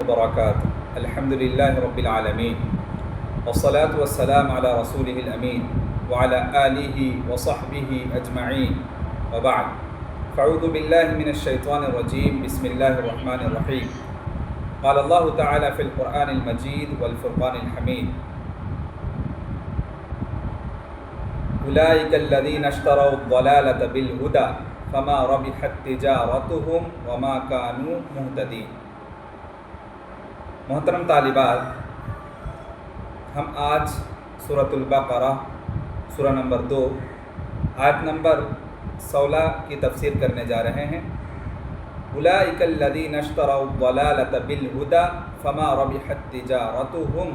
وبركاته. الحمد لله رب العالمين والصلاة والسلام على رسوله الأمين وعلى آله وصحبه أجمعين وبعد. فأعوذ بالله من الشيطان الرجيم. بسم الله الرحمن الرحيم. قال الله تعالى في القرآن المجيد والفرقان الحميد: أولئك الذين اشتروا الضلالة بالهدى فما ربحت تجارتهم وما كانوا مهتدين. محترم طالبات، ہم آج سورۃ البقرہ سورہ نمبر 2 آیت نمبر 16 کی تفسیر کرنے جا رہے ہیں. اولئک الذین اشتروا الضلالۃ بالہدی فما ربحت تجارتهم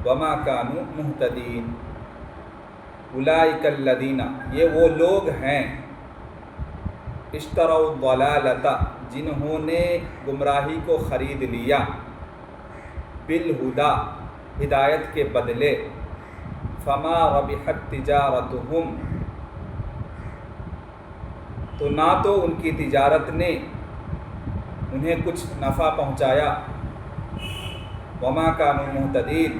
وما كانوا مہتدین. اولئک الذین، یہ وہ لوگ ہیں، اشتروا الضلالۃ، جنہوں نے گمراہی کو خرید لیا، بالہدی، ہدایت کے بدلے، فما ربحت تجارتهم، تو نہ تو ان کی تجارت نے انہیں کچھ نفع پہنچایا، وما كانوا مہتدین،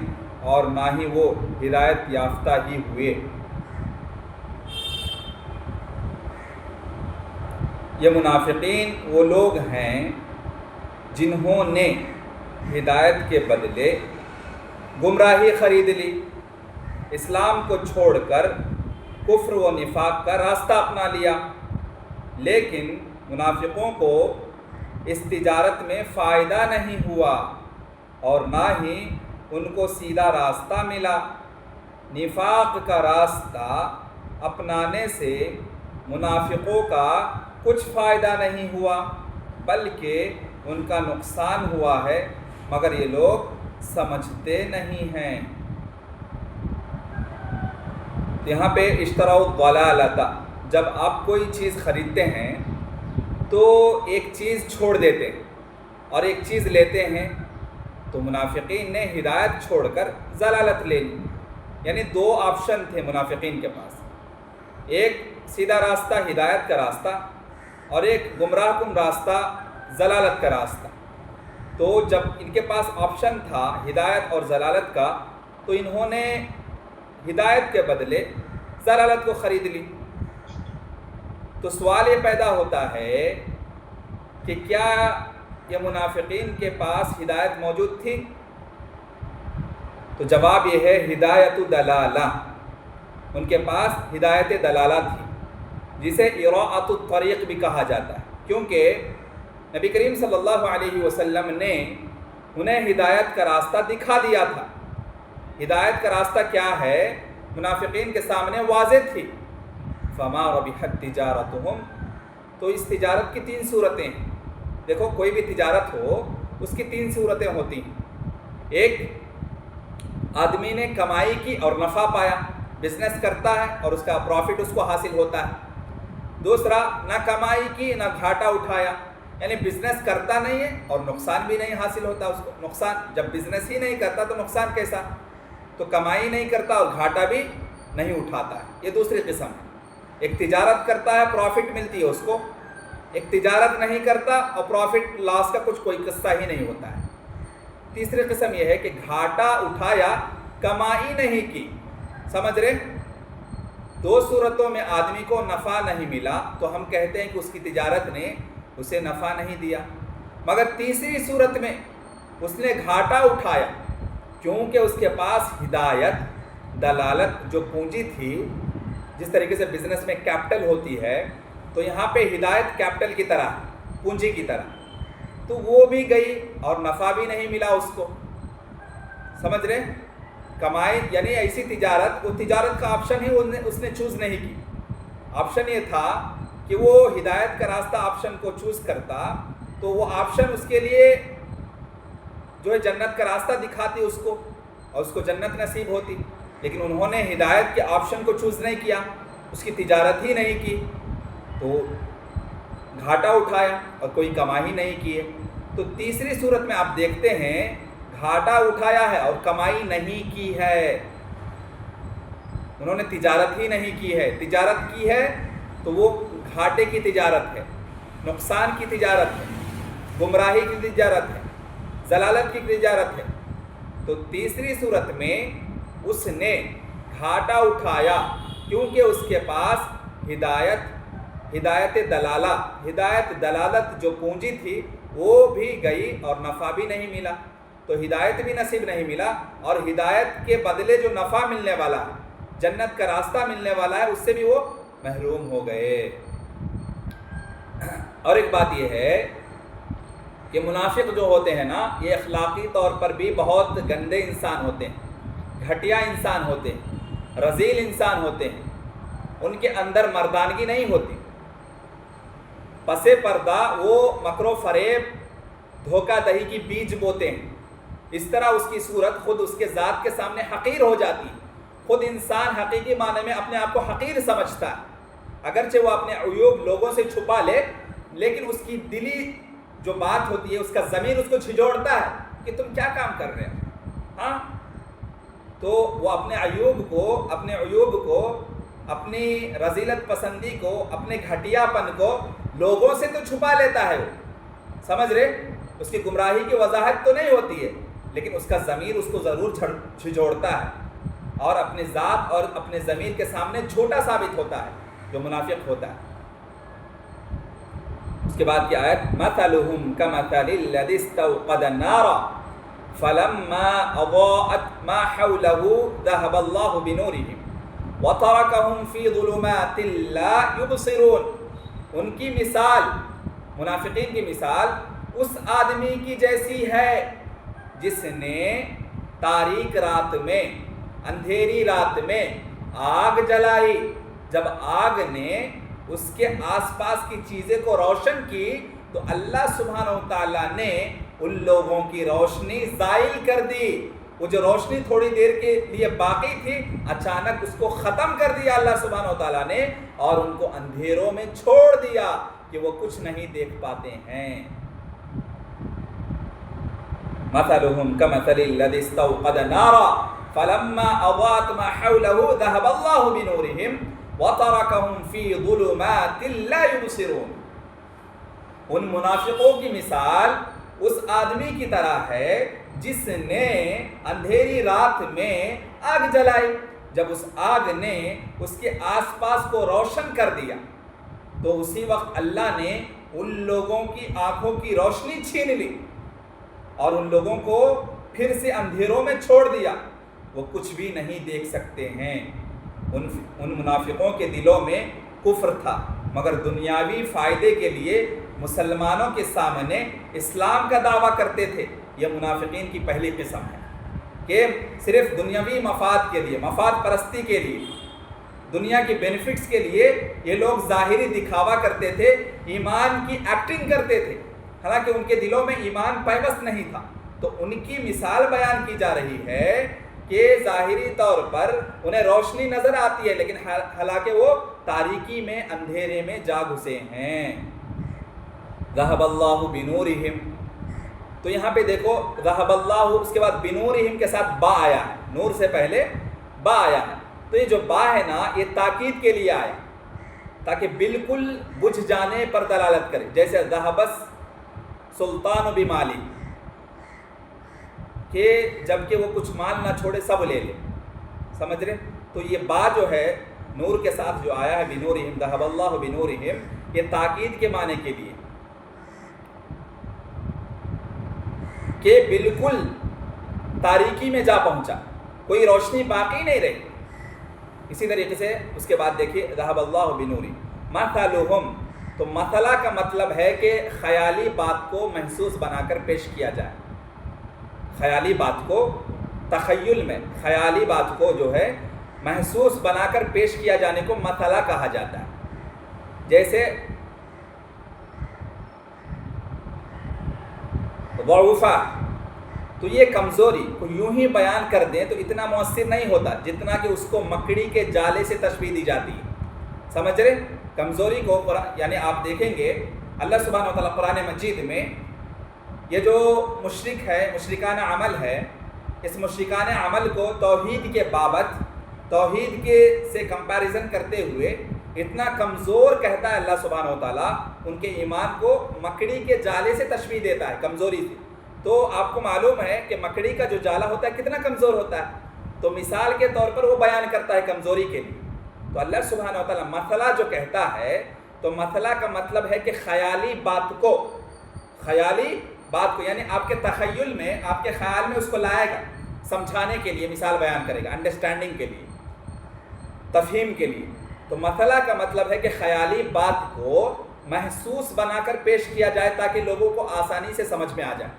اور نہ ہی وہ ہدایت یافتہ ہی ہوئے. یہ منافقین وہ لوگ ہیں جنہوں نے ہدایت کے بدلے گمراہی خرید لی، اسلام کو چھوڑ کر کفر و نفاق کا راستہ اپنا لیا. لیکن منافقوں کو اس تجارت میں فائدہ نہیں ہوا اور نہ ہی ان کو سیدھا راستہ ملا. نفاق کا راستہ اپنانے سے منافقوں کا کچھ فائدہ نہیں ہوا بلکہ ان کا نقصان ہوا ہے، مگر یہ لوگ سمجھتے نہیں ہیں. یہاں پہ اشتروا الضلالۃ، جب آپ کوئی چیز خریدتے ہیں تو ایک چیز چھوڑ دیتے ہیں اور ایک چیز لیتے ہیں. تو منافقین نے ہدایت چھوڑ کر ضلالت لے لی. یعنی دو آپشن تھے منافقین کے پاس، ایک سیدھا راستہ ہدایت کا راستہ اور ایک گمراہ کن راستہ ضلالت کا راستہ. تو جب ان کے پاس آپشن تھا ہدایت اور ضلالت کا، تو انہوں نے ہدایت کے بدلے ضلالت کو خرید لی. تو سوال یہ پیدا ہوتا ہے کہ کیا یہ منافقین کے پاس ہدایت موجود تھی؟ تو جواب یہ ہے ہدایت دلالہ، ان کے پاس ہدایت دلالہ تھی، جسے اراءۃ الطریق بھی کہا جاتا ہے، کیونکہ نبی کریم صلی اللہ علیہ وسلم نے انہیں ہدایت کا راستہ دکھا دیا تھا. ہدایت کا راستہ کیا ہے منافقین کے سامنے واضح تھی. فما ربحت تجارتهم، تو اس تجارت کی 3 صورتیں ہیں. دیکھو، کوئی بھی تجارت ہو اس کی 3 صورتیں ہوتی ہیں. ایک، آدمی نے کمائی کی اور نفع پایا، بزنس کرتا ہے اور اس کا پروفٹ اس کو حاصل ہوتا ہے. دوسرا، نہ کمائی کی نہ گھاٹا اٹھایا، یعنی بزنس کرتا نہیں ہے اور نقصان بھی نہیں حاصل ہوتا اس کو. نقصان، جب بزنس ہی نہیں کرتا تو نقصان کیسا؟ تو کمائی نہیں کرتا اور گھاٹا بھی نہیں اٹھاتا ہے. یہ دوسری قسم ہے. ایک تجارت کرتا ہے، پروفٹ ملتی ہے اس کو. ایک تجارت نہیں کرتا اور پروفٹ لاس کا کوئی قصہ ہی نہیں ہوتا ہے. تیسری قسم یہ ہے کہ گھاٹا اٹھایا، کمائی نہیں کی. سمجھ رہے؟ 2 صورتوں میں آدمی کو نفع نہیں ملا تو ہم کہتے ہیں کہ اس کی تجارت نے اسے نفع نہیں دیا. مگر تیسری صورت میں اس نے گھاٹا اٹھایا، کیونکہ اس کے پاس ہدایت دلالت جو پونجی تھی، جس طریقے سے بزنس میں کیپٹل ہوتی ہے، تو یہاں پہ ہدایت کیپٹل کی طرح، پونجی کی طرح، تو وہ بھی گئی اور نفع بھی نہیں ملا اس کو. سمجھ رہے؟ کمائی یعنی ایسی تجارت، وہ تجارت کا آپشن ہی اس نے چوز نہیں کی. آپشن یہ تھا کہ وہ ہدایت کا راستہ آپشن کو چوز کرتا تو وہ آپشن اس کے لیے جو ہے جنت کا راستہ دکھاتی اس کو، اور اس کو جنت نصیب ہوتی. لیکن انہوں نے ہدایت کے آپشن کو چوز نہیں کیا، اس کی تجارت ہی نہیں کی، تو گھاٹا اٹھایا اور کوئی کمائی نہیں کی ہے. تو تیسری صورت میں آپ دیکھتے ہیں گھاٹا اٹھایا ہے اور کمائی نہیں کی ہے. انہوں نے تجارت ہی نہیں کی ہے. تجارت کی ہے تو وہ گھاٹے کی تجارت ہے، نقصان کی تجارت ہے، گمراہی کی تجارت ہے. ضلالت کی تجارت ہے۔ تو تیسری صورت میں اس نے گھاٹا اٹھایا کیونکہ اس کے پاس ہدایت دلالت جو پونجی تھی وہ بھی گئی اور نفع بھی نہیں ملا، تو ہدایت بھی نصیب نہیں ملا، اور ہدایت کے بدلے جو نفع ملنے والا ہے، جنت کا راستہ ملنے والا ہے، اس سے بھی وہ محروم ہو گئے۔ اور ایک بات یہ ہے کہ منافق جو ہوتے ہیں نا، یہ اخلاقی طور پر بھی بہت گندے انسان ہوتے ہیں، گھٹیا انسان ہوتے ہیں، رذیل انسان ہوتے ہیں، ان کے اندر مردانگی نہیں ہوتی، پس پردہ وہ مکر و فریب دھوکہ دہی کی بیج بوتے ہیں، اس طرح اس کی صورت خود اس کے ذات کے سامنے حقیر ہو جاتی ہے۔ خود انسان حقیقی معنی میں اپنے آپ کو حقیر سمجھتا ہے، اگرچہ وہ اپنے عیوب لوگوں سے چھپا لے، لیکن اس کی دلی جو بات ہوتی ہے، اس کا ضمیر اس کو جھنجھوڑتا ہے کہ تم کیا کام کر رہے ہو، ہاں؟ تو وہ اپنے عیوب کو اپنی رذیلت پسندی کو، اپنے گھٹیا پن کو لوگوں سے تو چھپا لیتا ہے، وہ سمجھ رہے، اس کی گمراہی کی وضاحت تو نہیں ہوتی ہے، لیکن اس کا ضمیر اس کو ضرور جھنجھوڑتا ہے اور اپنے ذات اور اپنے ضمیر کے سامنے جھوٹا ثابت ہوتا ہے جو منافق ہوتا ہے۔ اس کے بعد کی آیت مثلهم كمثل الذي استوقد النار فلما اضاءت ما حوله ذهب الله بنورهم وتركهم في ظلمات لا يبصرون۔ ان کی مثال، منافقین کی مثال اس آدمی کی جیسی ہے جس نے تاریک رات میں، اندھیری رات میں آگ جلائی، جب آگ نے اس کے آس پاس کی چیزیں کو روشن کی تو اللہ سبحانہ و تعالیٰ نے ان لوگوں کی روشنی زائل کر دی، وہ جو روشنی تھوڑی دیر کے لیے باقی تھی اچانک اس کو ختم کر دیا اللہ سبحانہ و تعالیٰ نے، اور ان کو اندھیروں میں چھوڑ دیا کہ وہ کچھ نہیں دیکھ پاتے ہیں۔ مثلهم كمثل الذي استوقد نارا فلما اضاءت ما حوله ذهب الله بنورهم وتركهم في ظلمات لا يبصرون۔ ان منافقوں کی مثال اس آدمی کی طرح ہے جس نے اندھیری رات میں آگ جلائی، جب اس آگ نے اس کے آس پاس کو روشن کر دیا تو اسی وقت اللہ نے ان لوگوں کی آنکھوں کی روشنی چھین لی اور ان لوگوں کو پھر سے اندھیروں میں چھوڑ دیا، وہ کچھ بھی نہیں دیکھ سکتے ہیں۔ ان منافقوں کے دلوں میں کفر تھا، مگر دنیاوی فائدے کے لیے مسلمانوں کے سامنے اسلام کا دعویٰ کرتے تھے۔ یہ منافقین کی پہلی قسم ہے کہ صرف دنیاوی مفاد کے لیے، مفاد پرستی کے لیے، دنیا کی بینیفٹس کے لیے یہ لوگ ظاہری دکھاوا کرتے تھے، ایمان کی ایکٹنگ کرتے تھے، حالانکہ ان کے دلوں میں ایمان پیوست نہیں تھا۔ تو ان کی مثال بیان کی جا رہی ہے کہ ظاہری طور پر انہیں روشنی نظر آتی ہے، لیکن حالانکہ وہ تاریکی میں، اندھیرے میں جا گھسے ہیں۔ ذہب اللہ بنورہم، تو یہاں پہ دیکھو ذہب اللہ، اس کے بعد بنورہم کے ساتھ با آیا ہے، نور سے پہلے با آیا ہے، تو یہ جو با ہے نا یہ تاکید کے لیے آیا تاکہ بالکل بجھ جانے پر دلالت کرے، جیسے ذہبس سلطان بمالی، کہ جب کہ وہ کچھ مال نہ چھوڑے سب لے لے، سمجھ رہے؟ تو یہ با جو ہے نور کے ساتھ جو آیا ہے بنورہم، ذہب اللہ بنورہم، یہ تاکید کے معنی کے لیے کہ بالکل تاریکی میں جا پہنچا، کوئی روشنی باقی نہیں رہی۔ اسی طریقے سے اس کے بعد دیکھیے ذہب اللہ بنورہم، مثلہم، تو مثلا کا مطلب ہے کہ خیالی بات کو محسوس بنا کر پیش کیا جائے، خیالی بات کو تخیل میں، خیالی بات کو جو ہے محسوس بنا کر پیش کیا جانے کو مثلا کہا جاتا ہے۔ جیسے ضعفا، تو یہ کمزوری کو یوں ہی بیان کر دیں تو اتنا مؤثر نہیں ہوتا جتنا کہ اس کو مکڑی کے جالے سے تشبیہ دی جاتی ہے، سمجھ رہے؟ کمزوری کو یعنی آپ دیکھیں گے اللہ سبحانہ و تعالیٰ قرآن مجید میں یہ جو مشرک ہے، مشرکانہ عمل ہے، اس مشرکانہ عمل کو توحید کے بابت، توحید کے سے کمپیریزن کرتے ہوئے اتنا کمزور کہتا ہے اللہ سبحانہ و تعالیٰ، ان کے ایمان کو مکڑی کے جالے سے تشبیہ دیتا ہے، کمزوری سے۔ تو آپ کو معلوم ہے کہ مکڑی کا جو جالا ہوتا ہے کتنا کمزور ہوتا ہے، تو مثال کے طور پر وہ بیان کرتا ہے کمزوری کے لیے. تو اللہ سبحانہ و تعالیٰ مثلا جو کہتا ہے تو مثلا کا مطلب ہے کہ خیالی بات کو یعنی آپ کے تخیل میں، آپ کے خیال میں اس کو لائے گا سمجھانے کے لیے، مثال بیان کرے گا انڈرسٹینڈنگ کے لیے، تفہیم کے لیے. تو مثلا کا مطلب ہے کہ خیالی بات کو محسوس بنا کر پیش کیا جائے تاکہ لوگوں کو آسانی سے سمجھ میں آ جائے.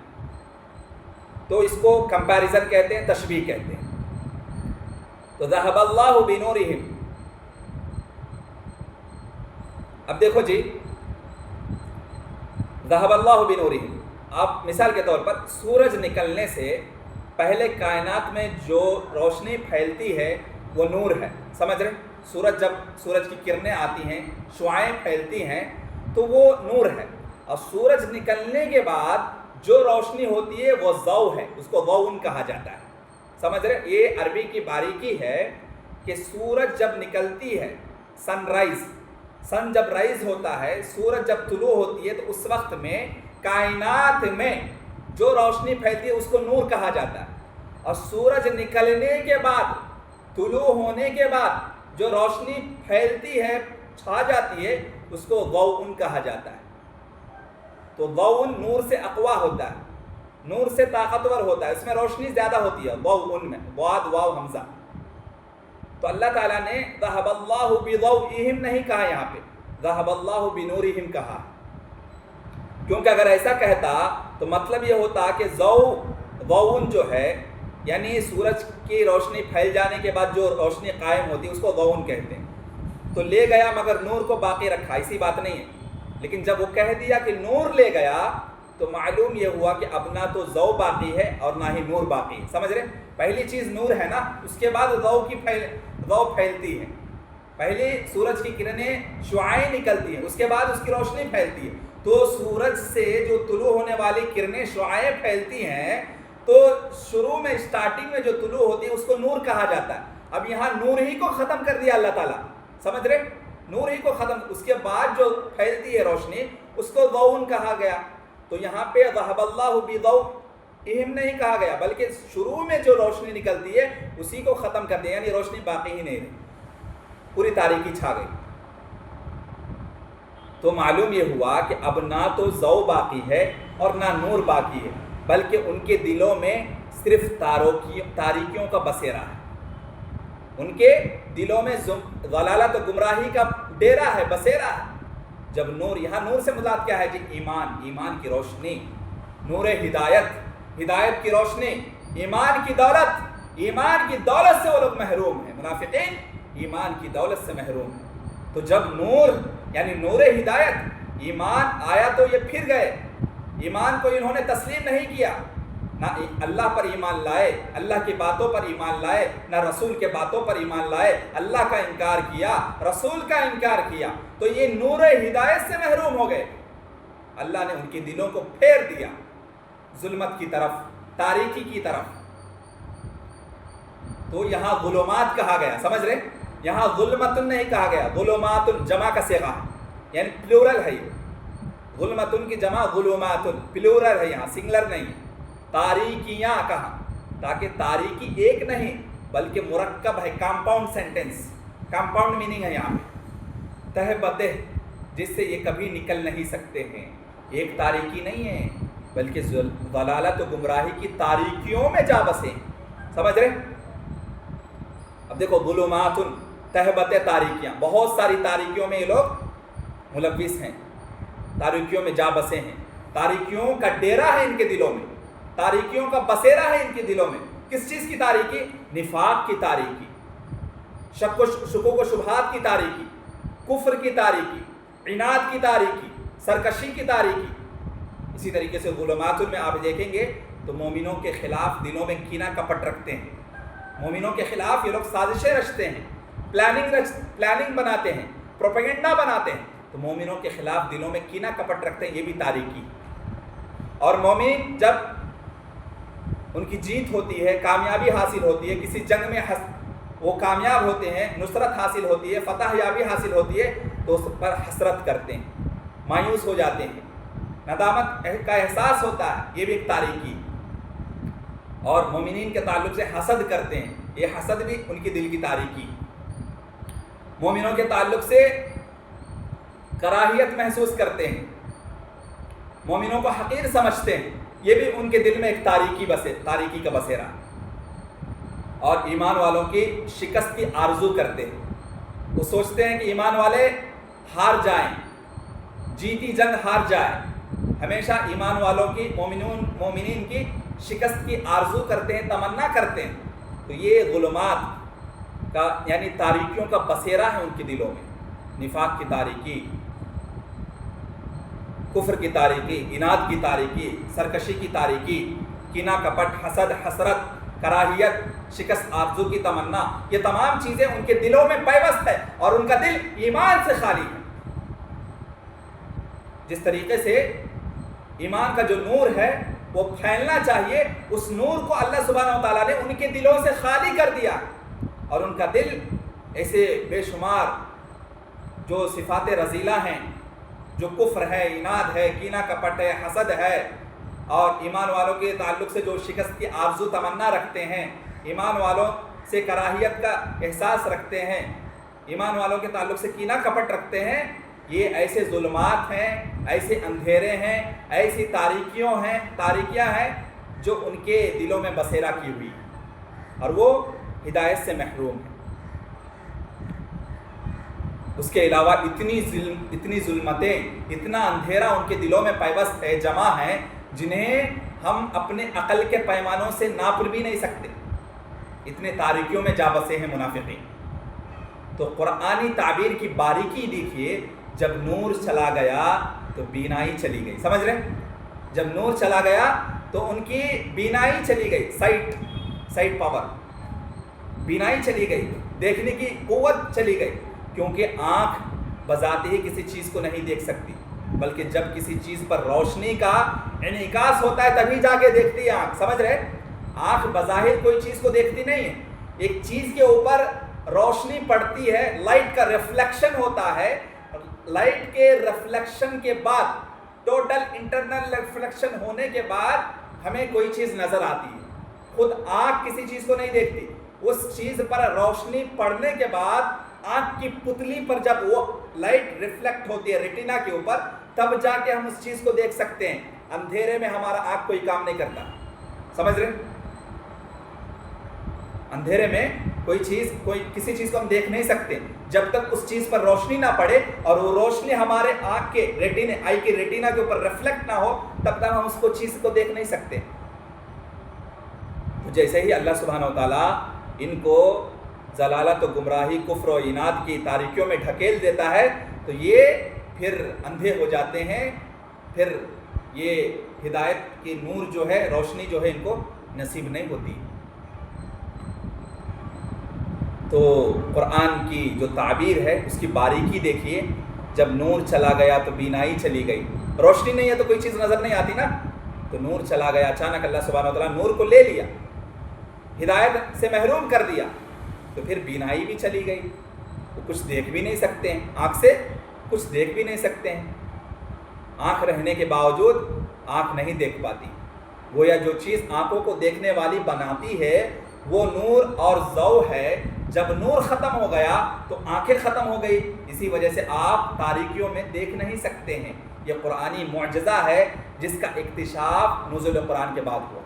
تو اس کو کمپیریزن کہتے ہیں، تشبیہ کہتے ہیں. تو ذہب اللہ بنورہم. اب دیکھو جی، ذہب اللہ بنورہم، آپ مثال کے طور پر سورج نکلنے سے پہلے کائنات میں جو روشنی پھیلتی ہے وہ نور ہے. سمجھ رہے؟ جب سورج کی کرنیں آتی ہیں، شعاعیں پھیلتی ہیں تو وہ نور ہے. اور سورج نکلنے کے بعد جو روشنی ہوتی ہے وہ ضوء ہے، اس کو ضوء کہا جاتا ہے. سمجھ رہے؟ یہ عربی کی باریکی ہے کہ سورج جب نکلتی ہے، سن جب رائز ہوتا ہے، سورج جب طلوع ہوتی ہے، تو اس وقت میں کائنات میں جو روشنی پھیلتی ہے اس کو نور کہا جاتا ہے. اور سورج نکلنے کے بعد، طلوع ہونے کے بعد جو روشنی پھیلتی ہے، چھا جاتی ہے، اس کو ضوء کہا جاتا ہے. تو ضوء نور سے اقوا ہوتا ہے، نور سے طاقتور ہوتا ہے، اس میں روشنی زیادہ ہوتی ہے. ضوء میں ضاد واو حمزہ. تو اللہ تعالیٰ نے ذہب اللہ بضوئہم نہیں کہا، یہاں پہ ذہب اللہ بنورہم کہا. کیونکہ اگر ایسا کہتا تو مطلب یہ ہوتا کہ ضوء جو ہے یعنی سورج کی روشنی پھیل جانے کے بعد جو روشنی قائم ہوتی ہے اس کو ضوء کہتے ہیں. تو لے گیا مگر نور کو باقی رکھا، ایسی بات نہیں ہے. لیکن جب وہ کہہ دیا کہ نور لے گیا تو معلوم یہ ہوا کہ اب نہ تو ضوء باقی ہے اور نہ ہی نور باقی ہے. سمجھ رہے؟ پہلی چیز نور ہے نا، اس کے بعد ضوء پھیلتی ہے. پہلے سورج کی کرنیں، شعاعیں نکلتی ہیں، اس کے بعد اس کی روشنی پھیلتی ہے. تو سورج سے جو طلوع ہونے والی کرنیں، شعاعیں پھیلتی ہیں، تو شروع میں اسٹارٹنگ میں جو طلوع ہوتی ہے اس کو نور کہا جاتا ہے. اب یہاں نور ہی کو ختم کر دیا اللہ تعالیٰ. سمجھ رہے؟ نور ہی کو ختم، اس کے بعد جو پھیلتی ہے روشنی اس کو ضوء کہا گیا. تو یہاں پہ ذہب اللہ بضوئہم نہیں کہا گیا، بلکہ شروع میں جو روشنی نکلتی ہے اسی کو ختم کر دیا، یعنی روشنی باقی ہی نہیں رہی، پوری تاریکی چھا گئی. تو معلوم یہ ہوا کہ اب نہ تو ضوء باقی ہے اور نہ نور باقی ہے، بلکہ ان کے دلوں میں صرف تاریکیوں کا بسیرا ہے. ان کے دلوں میں ضلالت و گمراہی کا ڈیرا ہے، بسیرا ہے. جب نور، یہاں نور سے مراد کیا ہے جی؟ ایمان کی روشنی، نور ہدایت کی روشنی، ایمان کی دولت سے وہ لوگ محروم ہیں. منافقین ایمان کی دولت سے محروم ہیں. تو جب نور یعنی نور ہدایت، ایمان آیا تو یہ پھر گئے. ایمان کو انہوں نے تسلیم نہیں کیا، نہ اللہ پر ایمان لائے، اللہ کی باتوں پر ایمان لائے، نہ رسول کے باتوں پر ایمان لائے. اللہ کا انکار کیا، رسول کا انکار کیا، تو یہ نور ہدایت سے محروم ہو گئے. اللہ نے ان کے دلوں کو پھیر دیا ظلمت کی طرف، تاریکی کی طرف. تو یہاں ظلمات کہا گیا. سمجھ رہے؟ یہاں ظلمتن نہیں کہا گیا، ظلماتن جمع کا صیغہ ہے، یعنی پلورل ہے. یہ ظلمتن کی جمع ظلماتن، پلورل ہے، یہاں سنگلر نہیں. تاریکیاں کہا تاکہ تاریکی ایک نہیں بلکہ مرکب ہے، کمپاؤنڈ سینٹنس، کمپاؤنڈ میننگ ہے یہاں پہ. تہ بتہ، جس سے یہ کبھی نکل نہیں سکتے ہیں. ایک تاریکی نہیں ہے بلکہ ضلالت و گمراہی کی تاریکیوں میں جا بسے. سمجھ رہے؟ اب دیکھو، ظلمات، تہبت، تاریکیاں، بہت ساری تاریکیوں میں یہ لوگ ملوث ہیں، تاریکیوں میں جا بسے ہیں. تاریکیوں کا ڈیرا ہے ان کے دلوں میں، تاریکیوں کا بسیرا ہے ان کے دلوں میں. کس چیز کی تاریکی؟ نفاق کی تاریکی، شکوک و شبہات کی تاریکی، کفر کی تاریکی، عناد کی تاریکی، سرکشی کی تاریکی. اسی طریقے سے ظلمات میں آپ دیکھیں گے تو مومنوں کے خلاف دلوں میں کینہ کپٹ رکھتے ہیں. مومنوں کے خلاف یہ لوگ سازشیں رچتے ہیں، پلاننگ بناتے ہیں، پروپیگنڈا بناتے ہیں. تو مومنوں کے خلاف دلوں میں کینہ کپٹ رکھتے ہیں، یہ بھی تاریکی. اور مومن جب ان کی جیت ہوتی ہے، کامیابی حاصل ہوتی ہے، کسی جنگ میں وہ کامیاب ہوتے ہیں، نصرت حاصل ہوتی ہے، فتح یابی حاصل ہوتی ہے، تو اس پر حسرت کرتے ہیں، مایوس ہو جاتے ہیں. ندامت کا احساس ہوتا ہے، یہ بھی ایک تاریکی. اور مومنین کے تعلق سے حسد کرتے ہیں، یہ حسد بھی ان کی دل کی تاریکی. مومنوں کے تعلق سے کراہیت محسوس کرتے ہیں، مومنوں کو حقیر سمجھتے ہیں، یہ بھی ان کے دل میں ایک تاریکی کا بسیرا. اور ایمان والوں کی شکست کی آرزو کرتے ہیں، وہ سوچتے ہیں کہ ایمان والے ہار جائیں، جیتی جنگ ہار جائے. ہمیشہ ایمان والوں کی مومنین کی شکست کی آرزو کرتے ہیں، تمنا کرتے ہیں. تو یہ ظلمات کا یعنی تاریکیوں کا بسیرا ہے ان کے دلوں میں. نفاق کی تاریکی، کفر کی تاریکی، اناد کی تاریکی، سرکشی کی تاریکی، کینہ کپٹ، حسد، حسرت، کراہیت، شکست آرزو کی تمنا، یہ تمام چیزیں ان کے دلوں میں پیوست ہے اور ان کا دل ایمان سے خالی ہے. جس طریقے سے ایمان کا جو نور ہے وہ پھیلنا چاہیے، اس نور کو اللہ سبحانہ و تعالیٰ نے ان کے دلوں سے خالی کر دیا، اور ان کا دل ایسے بے شمار جو صفات رذیلہ ہیں، جو کفر ہے، اناد ہے، کینہ کپٹ ہے، حسد ہے، اور ایمان والوں کے تعلق سے جو شکست کی آرزو تمنا رکھتے ہیں، ایمان والوں سے کراہیت کا احساس رکھتے ہیں، ایمان والوں کے تعلق سے کینہ کپٹ رکھتے ہیں، یہ ایسے ظلمات ہیں، ایسے اندھیرے ہیں، ایسی تاریکیاں ہیں جو ان کے دلوں میں بسیرا کی ہوئی اور وہ ہدایت سے محروم ہیں. اس کے علاوہ اتنی ظلمتیں، اتنا اندھیرا ان کے دلوں میں پیوست ہے، جمع ہیں، جنہیں ہم اپنے عقل کے پیمانوں سے ناپ بھی نہیں سکتے. اتنے تاریکیوں میں جا بسے ہیں منافقین. تو قرآنی تعبیر کی باریکی دیکھیے، جب نور چلا گیا تو بینائی چلی گئی. سمجھ رہے ہیں؟ جب نور چلا گیا تو ان کی بینائی چلی گئی، سائٹ پاور، بینائی چلی گئی، دیکھنے کی قوت چلی گئی. کیونکہ آنکھ بذات ہی کسی چیز کو نہیں دیکھ سکتی، بلکہ جب کسی چیز پر روشنی کا انعکاس ہوتا ہے تبھی جا کے دیکھتی ہے آنکھ. سمجھ رہے؟ آنکھ بظاہر کوئی چیز کو دیکھتی نہیں ہے. ایک چیز کے اوپر روشنی پڑتی ہے، لائٹ کا ریفلیکشن ہوتا ہے، لائٹ کے ریفلیکشن کے بعد، ٹوٹل انٹرنل ریفلیکشن ہونے کے بعد ہمیں کوئی چیز نظر آتی ہے. خود آنکھ کسی چیز کو نہیں دیکھتی، اس چیز پر روشنی پڑنے کے بعد آنکھ کی پتلی پر جب وہ لائٹ ریفلیکٹ ہوتی ہے ریٹینا کے اوپر، تب جا کے ہم اس چیز کو دیکھ سکتے ہیں. اندھیرے میں ہمارا آنکھ کوئی کام نہیں کرتا. سمجھ رہے؟ اندھیرے میں کسی چیز کو ہم دیکھ نہیں سکتے جب تک اس چیز پر روشنی نہ پڑے اور وہ روشنی ہمارے آنکھ کے آئی کے ریٹینا کے اوپر ریفلیکٹ نہ ہو، تب تک ہم اس چیز کو دیکھ نہیں سکتے. تو جیسے ہی اللہ سبحانہ و تعالیٰ ان کو ضلالت و گمراہی، کفر و اناد کی تاریکیوں میں ڈھکیل دیتا ہے تو یہ پھر اندھے ہو جاتے ہیں، پھر یہ ہدایت کی نور جو ہے، روشنی جو ہے، ان کو نصیب نہیں ہوتی. تو قرآن کی جو تعبیر ہے اس کی باریکی دیکھیے. جب نور چلا گیا تو بینائی چلی گئی. روشنی نہیں ہے تو کوئی چیز نظر نہیں آتی نا. تو نور چلا گیا، اچانک اللہ سبحانہ و تعالیٰ نور کو لے لیا، ہدایت سے محروم کر دیا، تو پھر بینائی بھی چلی گئی. وہ کچھ دیکھ بھی نہیں سکتے ہیں، آنکھ سے کچھ دیکھ بھی نہیں سکتے ہیں. آنکھ رہنے کے باوجود آنکھ نہیں دیکھ پاتی. گویا جو چیز آنکھوں کو دیکھنے والی بناتی ہے وہ نور اور ضوء ہے. جب نور ختم ہو گیا تو آنکھیں ختم ہو گئی. اسی وجہ سے آپ تاریکیوں میں دیکھ نہیں سکتے ہیں. یہ قرآنی معجزہ ہے جس کا اکتشاف نزول قرآن کے بعد ہوا.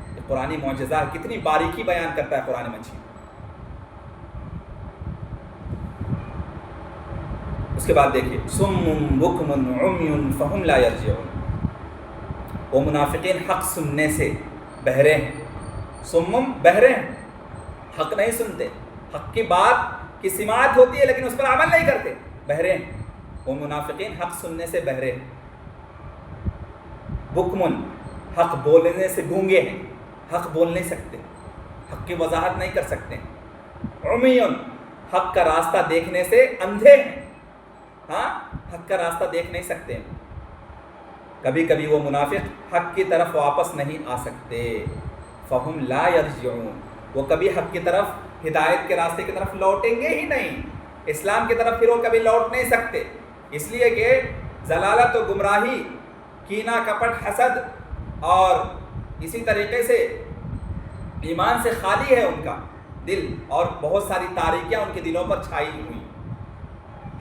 یہ قرآنی معجزہ ہے، کتنی باریکی بیان کرتا ہے قرآن مجید. اس کے بعد دیکھیے، صم بکم عمی فہم لا یرجعون. وہ منافقین حق سننے سے بہرے ہیں. صم بہرے ہیں، حق نہیں سنتے. حق کی بات کی سماعت ہوتی ہے لیکن اس پر عمل نہیں کرتے. بہرے ہیں وہ منافقین، حق سننے سے بہرے ہیں. بکمن، حق بولنے سے گونگے ہیں، حق بول نہیں سکتے، حق کی وضاحت نہیں کر سکتے. عمیون، حق کا راستہ دیکھنے سے اندھے ہیں. ہاں، حق کا راستہ دیکھ نہیں سکتے. کبھی کبھی وہ منافق حق کی طرف واپس نہیں آ سکتے. فہم لا یرجعون، وہ کبھی حق کی طرف، ہدایت کے راستے کی طرف لوٹیں گے ہی نہیں. اسلام کی طرف پھر وہ کبھی لوٹ نہیں سکتے، اس لیے کہ ضلالت و گمراہی کینہ کپٹ حسد اور اسی طریقے سے ایمان سے خالی ہے ان کا دل، اور بہت ساری تاریکیاں ان کے دلوں پر چھائی ہوئی،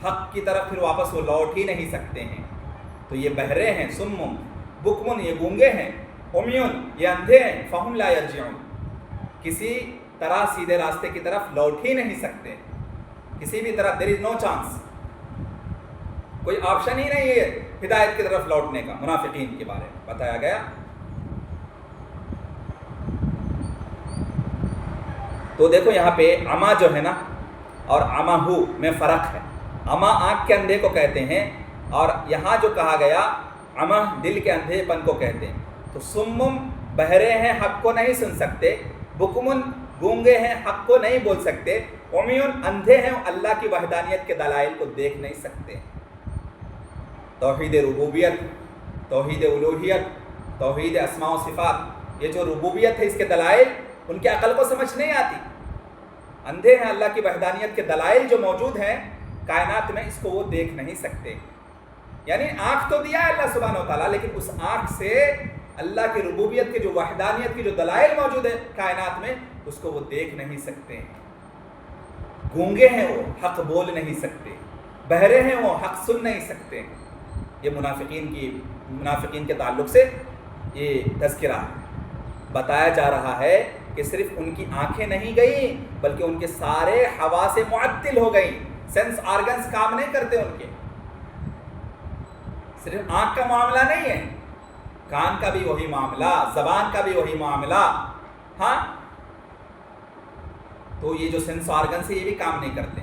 حق کی طرف پھر واپس وہ لوٹ ہی نہیں سکتے ہیں. تو یہ بہرے ہیں، سمم بکمن یہ گونگے ہیں، عمیون یہ اندھے ہیں، فہم لا یرجعون کسی طرح سیدھے راستے کی طرف لوٹ ہی نہیں سکتے، کسی بھی طرح there is no chance، کوئی آپشن ہی نہیں ہے ہدایت کی طرف لوٹنے کا. منافقین کے بارے میں بتایا گیا. تو دیکھو یہاں پہ عما جو ہے نا اور عمہو میں فرق ہے. عما آنکھ کے اندھے کو کہتے ہیں، اور یہاں جو کہا گیا عمہ دل کے اندھے پن کو کہتے ہیں. تو سمم بہرے ہیں، حق کو نہیں سن سکتے، بکمن گونگے ہیں، حق کو نہیں بول سکتے، عمیون اندھے ہیں، اللہ کی وحدانیت کے دلائل کو دیکھ نہیں سکتے. توحید ربوبیت، توحید الوہیت، توحید اسماء و صفات، یہ جو ربوبیت ہے اس کے دلائل ان کے عقل کو سمجھ نہیں آتی. اندھے ہیں اللہ کی وحدانیت کے دلائل جو موجود ہیں کائنات میں، اس کو وہ دیکھ نہیں سکتے. یعنی آنکھ تو دیا ہے اللہ سبحانہ و تعالیٰ، لیکن اس آنکھ سے اللہ کی ربوبیت کے جو وحدانیت کی جو دلائل موجود ہیں کائنات میں، اس کو وہ دیکھ نہیں سکتے. گونگے ہیں وہ، حق بول نہیں سکتے، بہرے ہیں وہ، حق سن نہیں سکتے. یہ منافقین کے تعلق سے یہ تذکرہ ہے. بتایا جا رہا ہے کہ صرف ان کی آنکھیں نہیں گئیں بلکہ ان کے سارے حواس معطل ہو گئیں، سینس آرگنز کام نہیں کرتے ان کے. صرف آنکھ کا معاملہ نہیں ہے، کان کا بھی وہی معاملہ، زبان کا بھی وہی معاملہ. ہاں تو یہ جو سینس آرگنز ہے یہ بھی کام نہیں کرتے.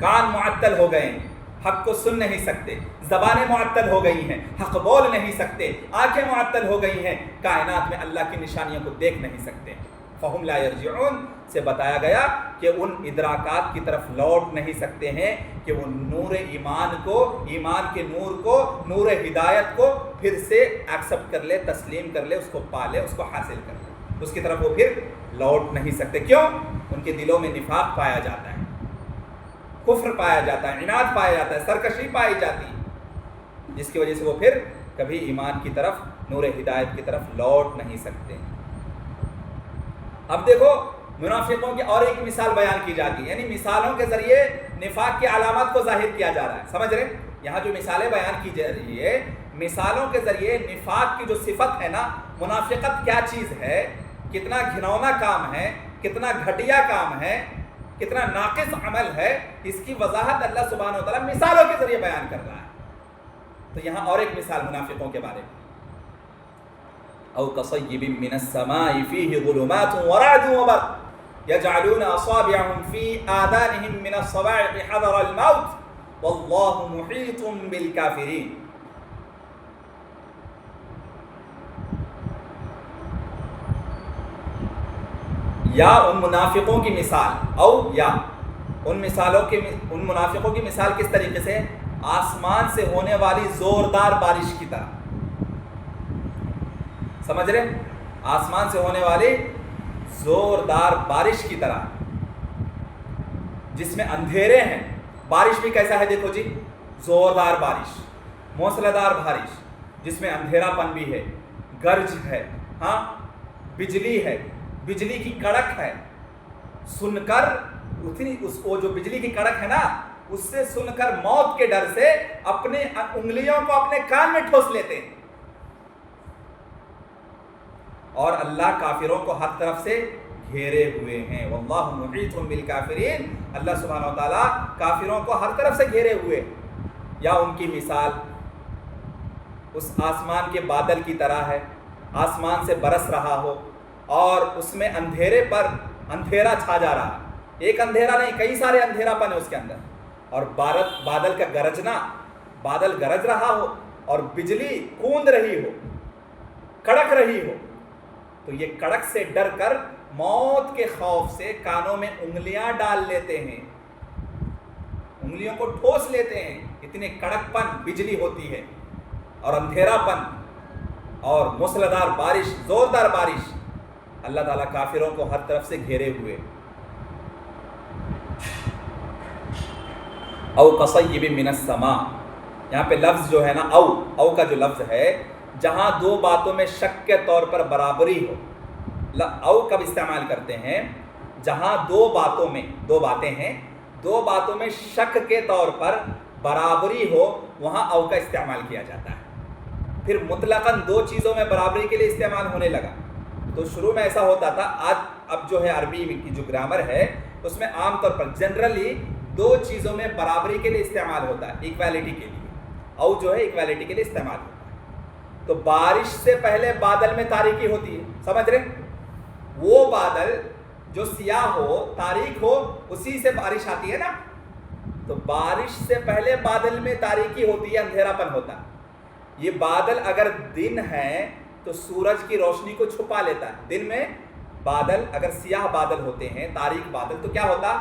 کان معطل ہو گئے، حق کو سن نہیں سکتے، زبانیں معطل ہو گئی ہیں، حق بول نہیں سکتے، آنکھیں معطل ہو گئی ہیں، کائنات میں اللہ کی نشانیوں کو دیکھ نہیں سکتے. فہم لا یرجعون سے بتایا گیا کہ ان ادراکات کی طرف لوٹ نہیں سکتے ہیں کہ وہ نور ایمان کو، ایمان کے نور کو، نور ہدایت کو پھر سے ایکسپٹ کر لے، تسلیم کر لے، اس کو پالے، اس کو حاصل کر لے. اس کی طرف وہ پھر لوٹ نہیں سکتے. کیوں؟ ان کے دلوں میں نفاق پایا جاتا ہے، کفر پایا جاتا ہے، عناد پایا جاتا ہے، سرکشی پائی جاتی ہے، جس کی وجہ سے وہ پھر کبھی ایمان کی طرف، نور ہدایت کی طرف لوٹ نہیں سکتے. اب دیکھو منافقوں کی اور ایک مثال بیان کی جاتی ہے، یعنی مثالوں کے ذریعے نفاق کی علامات کو ظاہر کیا جا رہا ہے. سمجھ رہے؟ یہاں جو مثالیں بیان کی جا رہی ہے، مثالوں کے ذریعے نفاق کی جو صفت ہے نا، منافقت کیا چیز ہے، کتنا گھنونا کام ہے، کتنا گھٹیا کام ہے، کتنا ناقص عمل ہے، اس کی وضاحت اللہ سبحانہ و تعالیٰ مثالوں کے ذریعے بیان کر رہا ہے. تو یہاں اور ایک مثال منافقوں کے بارے میں، او کصیب من السماء فیہ ظلمات ورعد وبرق یجعلون اصابعهم فی آذانهم من الصواعق حذر الموت واللہ محیط بالکافرین. یا ان منافقوں کی مثال، او یا ان منافقوں کی مثال کس طریقے سے؟ آسمان سے ہونے والی زوردار بارش کی طرح. سمجھ رہے؟ آسمان سے ہونے والی زوردار بارش کی طرح، جس میں اندھیرے ہیں. بارش بھی کیسا ہے دیکھو جی، زوردار بارش، موسلادھار بارش، جس میں اندھیرا پن بھی ہے، گرج ہے، ہاں بجلی ہے، بجلی کی کڑک ہے. سن کر وہ جو بجلی کی کڑک ہے نا، اس سے سن کر موت کے ڈر سے اپنے انگلیوں کو اپنے کان میں ٹھوس لیتے ہیں. اور اللہ کافروں کو ہر طرف سے گھیرے ہوئے ہیں. واللہ محیط بالکافرین، اللہ سبحانہ و تعالیٰ کافروں کو ہر طرف سے گھیرے ہوئے. یا ان کی مثال اس آسمان کے بادل کی طرح ہے، آسمان سے برس رہا ہو اور اس میں اندھیرے پر اندھیرا چھا جا رہا ہے. ایک اندھیرا نہیں، کئی سارے اندھیرا پن ہے اس کے اندر، اور بادل کا گرجنا، بادل گرج رہا ہو اور بجلی کوند رہی ہو، کڑک رہی ہو. تو یہ کڑک سے ڈر کر موت کے خوف سے کانوں میں انگلیاں ڈال لیتے ہیں، انگلیوں کو ٹھوس لیتے ہیں. اتنے کڑک پن بجلی ہوتی ہے اور اندھیرا پن اور موسلادھار بارش، زوردار بارش. اللہ تعالیٰ کافروں کو ہر طرف سے گھیرے ہوئے. او کصیب من السماء، یہاں پہ لفظ جو ہے نا، او کا جو لفظ ہے جہاں دو باتوں میں شک کے طور پر برابری ہو. او کب استعمال کرتے ہیں؟ جہاں دو باتیں ہیں، دو باتوں میں شک کے طور پر برابری ہو، وہاں او کا استعمال کیا جاتا ہے. پھر مطلقاً دو چیزوں میں برابری کے لیے استعمال ہونے لگا. تو شروع میں ایسا ہوتا تھا، اب جو ہے عربی کی جو گرامر ہے اس میں عام طور پر جنرلی دو چیزوں میں برابری کے لیے استعمال ہوتا ہے، ایکویلٹی کے لیے. او جو ہے ایکویلٹی کے لیے استعمال ہوتا ہے. تو بارش سے پہلے بادل میں تاریکی ہوتی ہے، سمجھ رہے؟ وہ بادل جو سیاہ ہو، تاریک ہو، اسی سے بارش آتی ہے نا. تو بارش سے پہلے بادل میں تاریکی ہوتی ہے، اندھیرا پن ہوتا ہے. یہ بادل اگر دن ہے تو سورج کی روشنی کو چھپا لیتا ہے. دن میں بادل اگر سیاہ بادل ہوتے ہیں، تاریک بادل، تو کیا ہوتا؟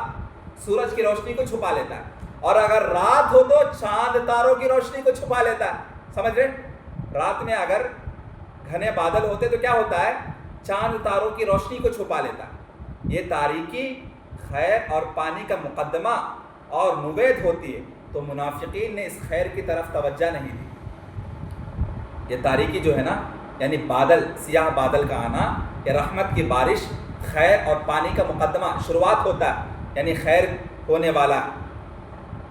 سورج کی روشنی کو چھپا لیتا ہے. اور اگر رات ہو تو چاند تاروں کی روشنی کو چھپا لیتا ہے. سمجھ رہے؟ رات میں اگر گھنے بادل ہوتے تو کیا ہوتا ہے؟ چاند تاروں کی روشنی کو چھپا لیتا ہے. یہ تاریکی خیر اور پانی کا مقدمہ اور نوید ہوتی ہے. تو منافقین نے اس خیر کی طرف توجہ نہیں دی. یہ تاریکی جو ہے نا، یعنی بادل، سیاہ بادل کا آنا، یہ رحمت کی بارش، خیر اور پانی کا مقدمہ، شروعات ہوتا ہے، یعنی خیر ہونے والا.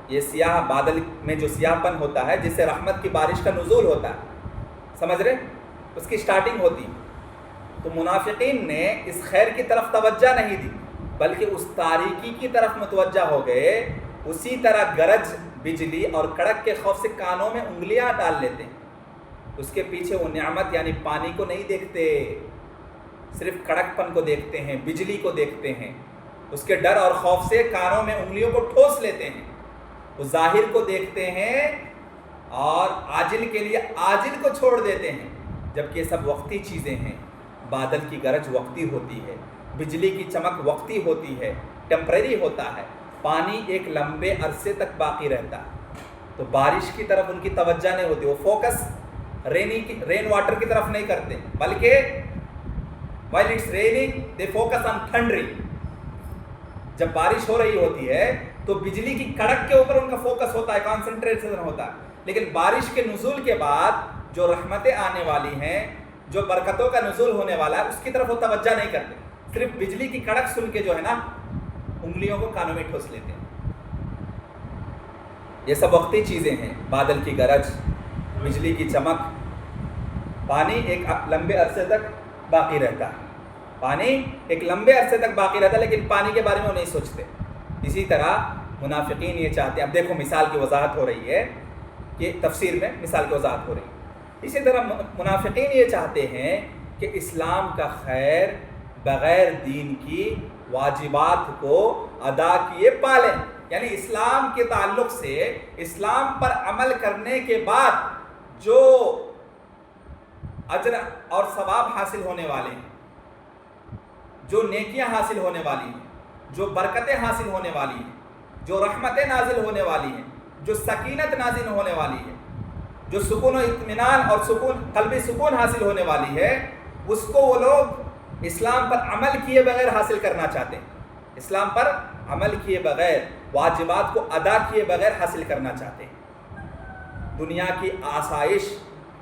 یہ سیاہ بادل میں جو سیاہ پن ہوتا ہے جس سے رحمت کی بارش کا نزول ہوتا ہے، سمجھ رہے؟ اس کی سٹارٹنگ ہوتی. تو منافقین نے اس خیر کی طرف توجہ نہیں دی بلکہ اس تاریکی کی طرف متوجہ ہو گئے. اسی طرح گرج، بجلی اور کڑک کے خوف سے کانوں میں انگلیاں ڈال لیتے ہیں. اس کے پیچھے وہ نعمت یعنی پانی کو نہیں دیکھتے، صرف کڑک پن کو دیکھتے ہیں، بجلی کو دیکھتے ہیں. اس کے ڈر اور خوف سے کانوں میں انگلیوں کو ٹھوس لیتے ہیں. وہ ظاہر کو دیکھتے ہیں اور عاجل کے لیے عاجل کو چھوڑ دیتے ہیں، جبکہ یہ سب وقتی چیزیں ہیں. بادل کی گرج وقتی ہوتی ہے، بجلی کی چمک وقتی ہوتی ہے، ٹیمپریری ہوتا ہے. پانی ایک لمبے عرصے تک باقی رہتا ہے. تو بارش کی طرف ان کی توجہ نہیں ہوتی. وہ فوکس رین واٹر کی طرف نہیں کرتے، بلکہ while it's raining they focus on thundering. جب بارش ہو رہی ہوتی ہے تو بجلی کی کڑک کے اوپر ان کا فوکس ہوتا ہے، کانسنٹریشن ہوتا ہے. لیکن بارش کے نزول کے بعد جو رحمتیں آنے والی ہیں، جو برکتوں کا نزول ہونے والا ہے، اس کی طرف وہ توجہ نہیں کرتے. صرف بجلی کی کڑک سن کے جو ہے نا انگلیوں کو کانوں میں ٹھوس لیتے ہیں. یہ سب وقتی چیزیں ہیں. بادل کی گرج، بجلی کی چمک، پانی ایک لمبے عرصے تک باقی رہتا ہے. پانی ایک لمبے عرصے تک باقی رہتا ہے، لیکن پانی کے بارے میں وہ نہیں سوچتے. اسی طرح منافقین یہ چاہتے ہیں. اب دیکھو مثال کی وضاحت ہو رہی ہے کہ تفسیر میں مثال کی وضاحت ہو رہی ہے. اسی طرح منافقین یہ چاہتے ہیں کہ اسلام کا خیر بغیر دین کی واجبات کو ادا کیے پالیں. یعنی اسلام کے تعلق سے، اسلام پر عمل کرنے کے بعد جو اجر اور ثواب حاصل ہونے والے ہیں، جو نیکیاں حاصل ہونے والی ہیں، جو برکتیں حاصل ہونے والی ہیں، جو رحمتیں نازل ہونے والی ہیں، جو سکینت نازل ہونے والی ہے، جو سکون و اطمینان اور قلبی سکون حاصل ہونے والی ہے، اس کو وہ لوگ اسلام پر عمل کیے بغیر حاصل کرنا چاہتے ہیں. اسلام پر عمل کیے بغیر، واجبات کو ادا کیے بغیر حاصل کرنا چاہتے ہیں. دنیا کی آسائش،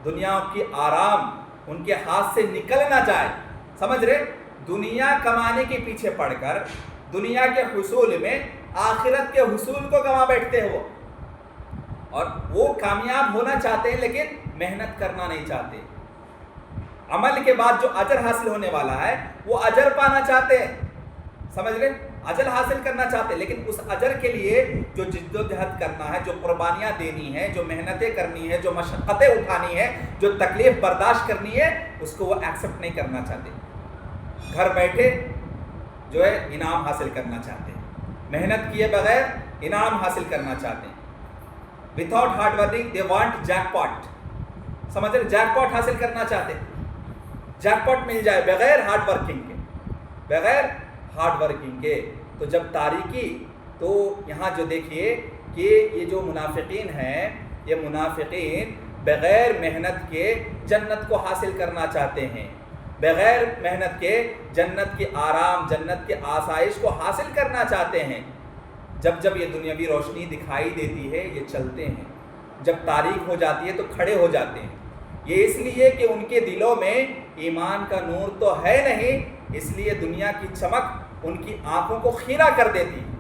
دنیا کی آرام ان کے ہاتھ سے نکل نہ جائے. سمجھ رہے؟ دنیا کمانے کے پیچھے پڑ کر دنیا کے حصول میں آخرت کے حصول کو گنوا بیٹھتے ہیں. اور وہ کامیاب ہونا چاہتے ہیں لیکن محنت کرنا نہیں چاہتے. عمل کے بعد جو اجر حاصل ہونے والا ہے وہ اجر پانا چاہتے ہیں. سمجھ رہے؟ اجر حاصل کرنا چاہتے ہیں، لیکن اس اجر کے لیے جو جد و جہد کرنا ہے، جو قربانیاں دینی ہیں، جو محنتیں کرنی ہیں، جو مشقتیں اٹھانی ہیں، جو تکلیف برداشت کرنی ہے، اس کو وہ ایکسیپٹ نہیں کرنا چاہتے. گھر بیٹھے جو ہے انعام حاصل کرنا چاہتے ہیں. محنت کیے بغیر انعام حاصل کرنا چاہتے ہیں. Without hard working they want Jack پاٹ. سمجھ رہے؟ جیک پاٹ حاصل کرنا چاہتے ہیں. جیک پاٹ مل جائے بغیر ہارڈ ورکنگ کے، بغیر ہارڈ ورکنگ کے. تو جب تاریکی، تو یہاں جو دیکھیے کہ یہ جو منافقین ہیں، یہ منافقین بغیر محنت کے جنت کو حاصل کرنا چاہتے ہیں. بغیر محنت کے جنت کے آرام، جنت کے آسائش کو حاصل کرنا چاہتے ہیں. جب جب یہ دنیاوی روشنی دکھائی دیتی ہے یہ چلتے ہیں، جب تاریک ہو جاتی ہے تو کھڑے ہو جاتے ہیں. یہ اس لیے کہ ان کے دلوں میں ایمان کا نور تو ہے نہیں، اس لیے دنیا کی چمک ان کی آنکھوں کو خیرہ کر دیتی ہے،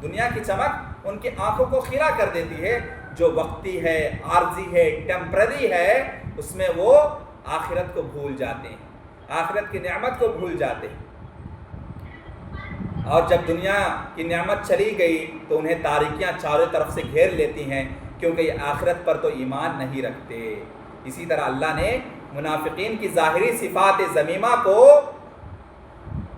دنیا کی چمک ان کی آنکھوں کو خیرہ کر دیتی ہے، جو وقتی ہے، عارضی ہے، ٹیمپرری ہے، اس میں وہ آخرت کو بھول جاتے ہیں، آخرت کی نعمت کو بھول جاتے ہیں۔ اور جب دنیا کی نعمت چلی گئی تو انہیں تاریکیاں چاروں طرف سے گھیر لیتی ہیں، کیونکہ یہ آخرت پر تو ایمان نہیں رکھتے۔ اسی طرح اللہ نے منافقین کی ظاہری صفات ذمیمہ کو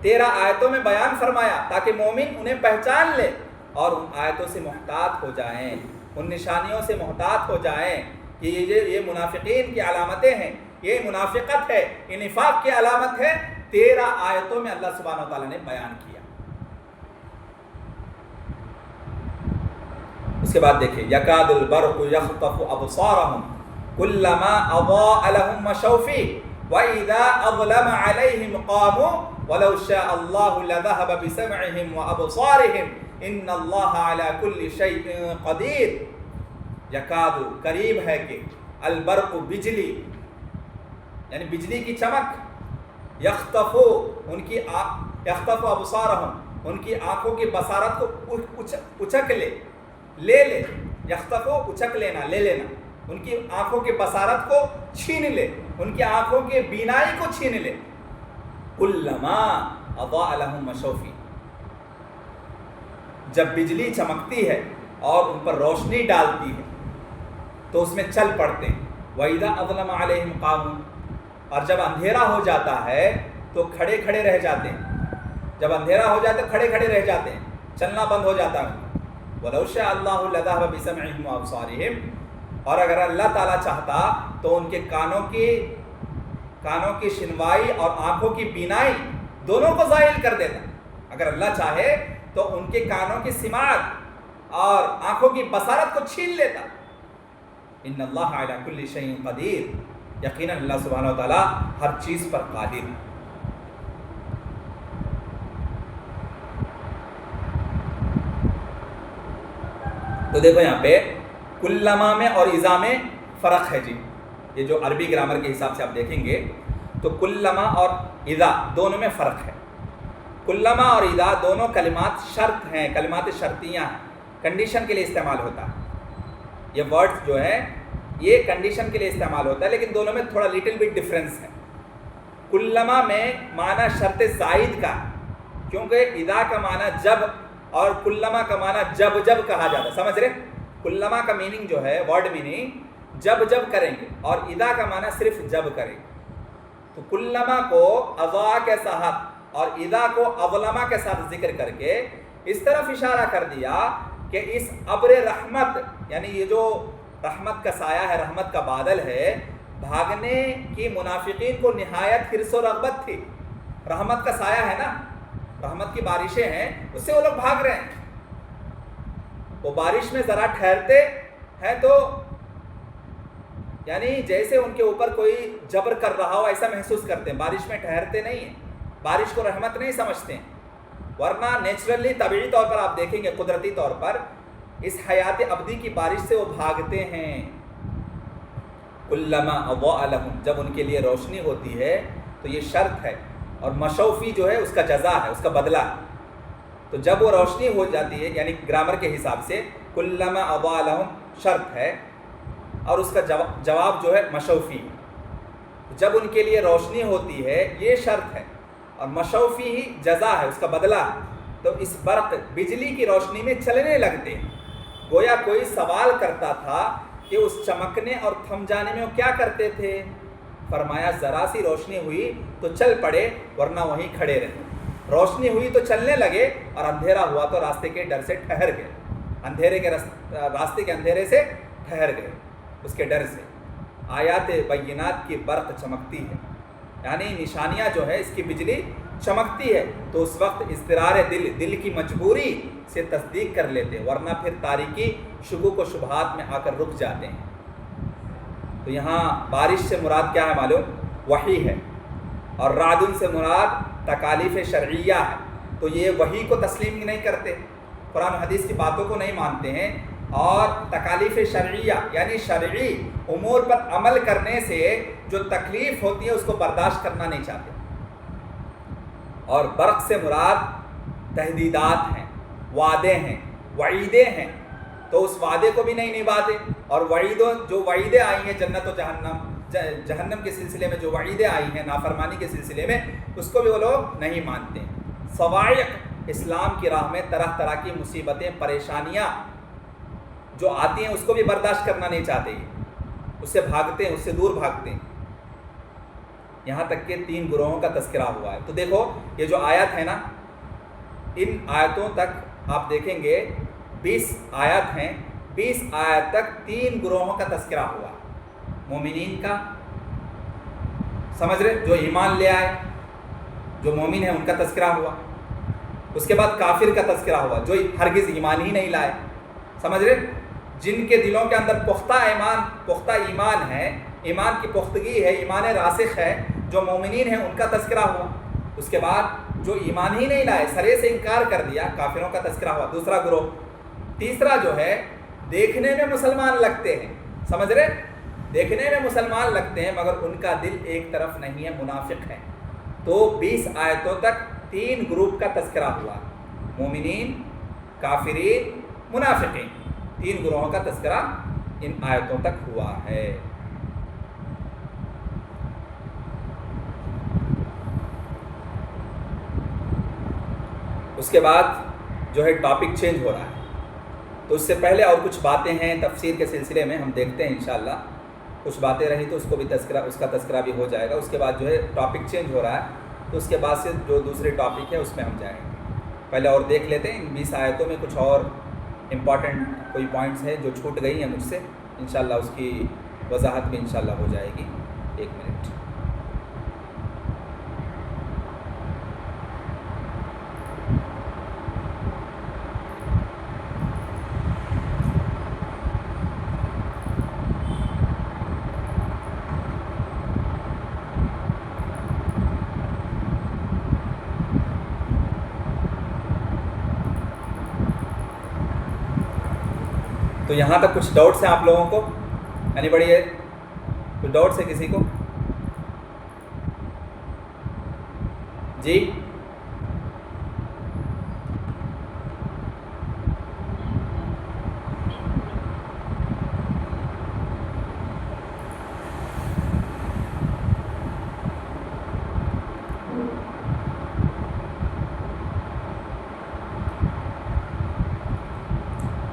13 آیتوں میں بیان فرمایا تاکہ مومن انہیں پہچان لے اور ان آیتوں سے محتاط ہو جائیں، ان نشانیوں سے محتاط ہو جائیں کہ یہ منافقین کی علامتیں ہیں، یہ منافقت ہے، یہ نفاق کی علامت ہے۔ 13 آیتوں میں اللہ سبحانہ و تعالیٰ نے بیان کیا۔ اس کے بعد دیکھیں، یکاد البرق یخطف ابصارہم کلما اضاء لهم مشوا فیہ واذا اظلم علیہم قاموا ولو شاء اللہ لذهب بسمعہم وابصارہم ان اللہ علی کل شیء قدیر۔ یکاد قریب ہے کہ البرق بجلی، یعنی بجلی کی چمک، یخطف یخطف ابصارہم ان کی آنکھوں کی بصارت کو اچک لے یخطف اچک لینا، لے لینا، ان کی آنکھوں کی بصارت کو چھین لے، ان کی آنکھوں کی بینائی کو چھین لے۔ کلما اضاء لهم مشوا فیہ، جب بجلی چمکتی ہے اور ان پر روشنی ڈالتی ہے تو اس میں چل پڑتے ہیں۔ وَإِذَا أَظْلَمَ عَلَيْهِمْ قَامُوا، اور جب اندھیرا ہو جاتا ہے تو کھڑے کھڑے رہ جاتے ہیں، جب اندھیرا ہو جاتا ہے کھڑے کھڑے رہ جاتے ہیں، چلنا بند ہو جاتا ہے۔ وَلَوْ شَاءَ اللَّهُ لَذَهَبَ بِسَمْعِهِمْ وَأَبْصَارِهِمْ، اور اگر اللہ تعالیٰ چاہتا تو ان کے کانوں کی شنوائی اور آنکھوں کی بینائی دونوں کو زائل کر دیتا۔ اگر اللہ چاہے تو ان کے کانوں کی سماعت اور آنکھوں کی بصارت کو چھین لیتا۔ ان اللہ علی کل شیء قدیر، یقیناً اللہ سبحانہ و تعالیٰ ہر چیز پر قادر ہے۔ تو دیکھو یہاں پہ کلما میں اور اذا میں فرق ہے جی، یہ جو عربی گرامر کے حساب سے آپ دیکھیں گے تو کلما اور اذا دونوں میں فرق ہے۔ کلما اور اذا دونوں کلمات شرط ہیں، کلمات شرطیاں ہیں، کنڈیشن کے لیے استعمال ہوتا ہے۔ یہ ورڈز جو ہے یہ کنڈیشن کے لیے استعمال ہوتا ہے، لیکن دونوں میں تھوڑا لٹل بٹ ڈفرینس ہے۔ کلما میں معنی شرط زائد کا، کیونکہ اذا کا معنی جب اور کلما کا معنی جب جب کہا جاتا ہے، سمجھ رہے؟ کلما کا میننگ جو ہے ورڈ میننگ جب جب کریں گے، اور اذا کا معنی صرف جب کریں گے۔ تو کلما کو اضاء کے ساتھ اور اذا کو اظلم کے ساتھ ذکر کر کے اس طرف اشارہ کر دیا کہ اس ابر رحمت، یعنی یہ جو رحمت کا سایہ ہے، رحمت کا بادل ہے، بھاگنے کی منافقین کو نہایت حرص و رغبت تھی۔ رحمت کا سایہ ہے نا، رحمت کی بارشیں ہیں، اس سے وہ لوگ بھاگ رہے ہیں۔ وہ بارش میں ذرا ٹھہرتے ہیں تو یعنی جیسے ان کے اوپر کوئی جبر کر رہا ہو ایسا محسوس کرتے ہیں، بارش میں ٹھہرتے نہیں ہیں، بارش کو رحمت نہیں سمجھتے ہیں۔ ورنہ نیچرلی طبعی طور پر آپ دیکھیں گے، قدرتی طور پر اس حیات ابدی کی بارش سے وہ بھاگتے ہیں۔ کلما اضاء لهم، جب ان کے لیے روشنی ہوتی ہے تو یہ شرط ہے، اور مشوفی جو ہے اس کا جزا ہے، اس کا بدلہ ہے۔ تو جب وہ روشنی ہو جاتی ہے، یعنی گرامر کے حساب سے کلما اضاء لهم شرط ہے اور اس کا جواب جو ہے مشوفی، جب ان کے لیے روشنی ہوتی ہے یہ شرط ہے، اور مشوفی ہی جزا ہے، اس کا بدلہ ہے۔ تو اس برق بجلی کی روشنی میں چلنے لگتے ہیں۔ گویا کوئی سوال کرتا تھا کہ اس چمکنے اور تھم جانے میں وہ کیا کرتے تھے؟ فرمایا ذرا سی روشنی ہوئی تو چل پڑے، ورنہ وہیں کھڑے رہے۔ روشنی ہوئی تو چلنے لگے، اور اندھیرا ہوا تو راستے کے ڈر سے ٹھہر گئے، راستے کے اندھیرے سے ٹھہر گئے، اس کے ڈر سے۔ آیات بینات کی برق چمکتی ہے، یعنی نشانیاں جو ہے اس کی بجلی چمکتی ہے، تو اس وقت اضطرار دل کی مجبوری سے تصدیق کر لیتے، ورنہ پھر تاریکی شکوک و شبہات میں آ کر رک جاتے ہیں۔ تو یہاں بارش سے مراد کیا ہے معلوم؟ وحی ہے، اور رعد سے مراد تکالیف شرعیہ ہے۔ تو یہ وحی کو تسلیم نہیں کرتے، قرآن حدیث کی باتوں کو نہیں مانتے ہیں، اور تکالیف شرعیہ یعنی شرعی امور پر عمل کرنے سے جو تکلیف ہوتی ہے اس کو برداشت کرنا نہیں چاہتے. اور برق سے مراد تہدیدات ہیں، وعدے ہیں، وعیدیں ہیں، تو اس وعدے کو بھی نہیں نبھاتے. اور جو وعیدیں آئی ہیں جنت و جہنم کے سلسلے میں، جو وعیدیں آئی ہیں نافرمانی کے سلسلے میں، اس کو بھی وہ لوگ نہیں مانتے. صواعق، اسلام کی راہ میں طرح طرح کی مصیبتیں پریشانیاں جو آتی ہیں اس کو بھی برداشت کرنا نہیں چاہتے، اس سے بھاگتے ہیں، اس سے دور بھاگتے ہیں. یہاں تک کہ 3 گروہوں کا تذکرہ ہوا ہے. تو دیکھو یہ جو آیت ہے نا، ان آیتوں تک آپ دیکھیں گے 20 آیت ہیں، 20 آیت تک 3 گروہوں کا تذکرہ ہوا. مومنین کا، سمجھ رہے، جو ایمان لے آئے، جو مومن ہیں ان کا تذکرہ ہوا. اس کے بعد کافر کا تذکرہ ہوا جو ہرگز ایمان ہی نہیں لائے، سمجھ رہے، جن کے دلوں کے اندر پختہ ایمان ہے، ایمان کی پختگی ہے، ایمان راسخ ہے، جو مومنین ہیں ان کا تذکرہ ہوا. اس کے بعد جو ایمان ہی نہیں لائے، سرے سے انکار کر دیا، کافروں کا تذکرہ ہوا، دوسرا گروہ. تیسرا جو ہے دیکھنے میں مسلمان لگتے ہیں، سمجھ رہے، دیکھنے میں مسلمان لگتے ہیں مگر ان کا دل ایک طرف نہیں ہے، منافق ہے. تو 20 آیتوں تک 3 گروپ کا تذکرہ ہوا، مومنین، کافرین، منافقین. 3 گروہوں کا تذکرہ ان آیتوں تک ہوا ہے. اس کے بعد جو ہے ٹاپک چینج ہو رہا ہے. تو اس سے پہلے اور کچھ باتیں ہیں تفسیر کے سلسلے میں، ہم دیکھتے ہیں انشاءاللہ. کچھ باتیں رہی تو اس کو بھی اس کا تذکرہ بھی ہو جائے گا. اس کے بعد جو ہے ٹاپک چینج ہو رہا ہے، تو اس کے بعد سے جو دوسرے ٹاپک ہے اس میں ہم جائیں گے. پہلے اور دیکھ لیتے ہیں ان 20 آیتوں میں کچھ اور امپورٹنٹ کوئی پوائنٹس ہیں جو چھوٹ گئی ہیں مجھ سے، انشاءاللہ اس کی وضاحت بھی انشاءاللہ ہو جائے گی. 1 منٹ. تو یہاں تک کچھ ڈاؤٹس ہیں آپ لوگوں کو؟ اینی بڑی ہے کچھ ڈاؤٹس ہے کسی کو؟ جی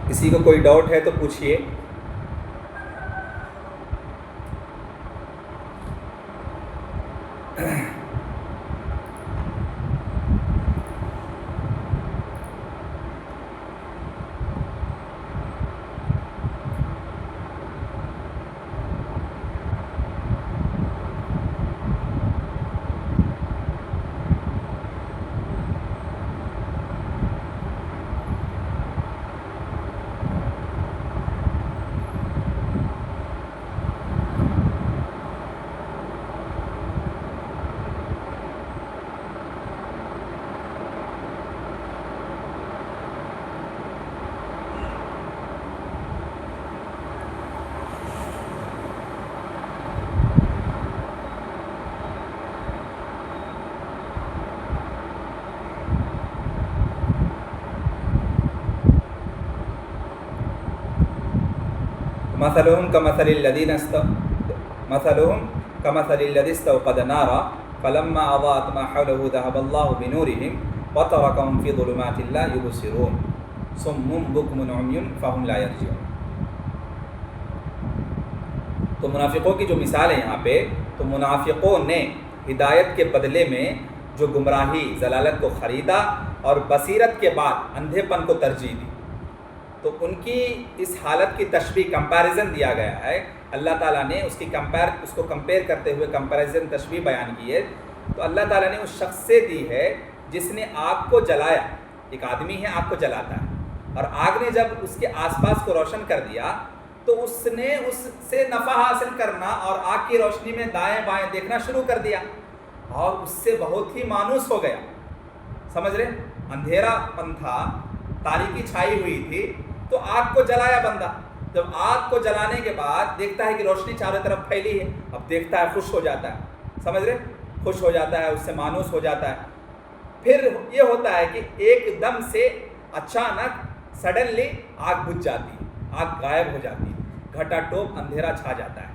کسی کو کوئی ڈاؤٹ ہے تو پوچھئے. مثلهم كمثل الذي استوقد نارا فلما أضاءت ما حوله ذهب الله بنورهم وتركهم في ظلمات لا يبصرون صم بكم عمي فهم لا يرجعون. تو منافقوں کی جو مثال ہے یہاں پہ، تو منافقوں نے ہدایت کے بدلے میں جو گمراہی، ضلالت کو خریدا اور بصیرت کے بعد اندھے پن کو ترجیح دی. تو ان کی اس حالت کی تشبیہ، کمپیریزن دیا گیا ہے. اللہ تعالیٰ نے اس کو کمپیئر کرتے ہوئے کمپیریزن تشبیہ بیان کی ہے. تو اللہ تعالیٰ نے اس شخص سے دی ہے جس نے آگ کو جلایا. ایک آدمی ہے آگ کو جلاتا ہے، اور آگ نے جب اس کے آس پاس کو روشن کر دیا تو اس نے اس سے نفع حاصل کرنا اور آگ کی روشنی میں دائیں بائیں دیکھنا شروع کر دیا، اور اس سے بہت ہی مانوس ہو گیا. سمجھ رہے، اندھیرا پن تھا، تاریکی چھائی ہوئی تھی، تو آگ کو جلایا بندہ، جب آگ کو جلانے کے بعد دیکھتا ہے کہ روشنی چاروں طرف پھیلی ہے، اب دیکھتا ہے خوش ہو جاتا ہے، سمجھ رہے، خوش ہو جاتا ہے، اس سے مانوس ہو جاتا ہے۔ پھر یہ ہوتا ہے کہ ایک دم سے اچانک سڈنلی آگ بجھ جاتی ہے، آگ غائب ہو جاتی ہے، گھٹا ٹوپ اندھیرا چھا جاتا ہے،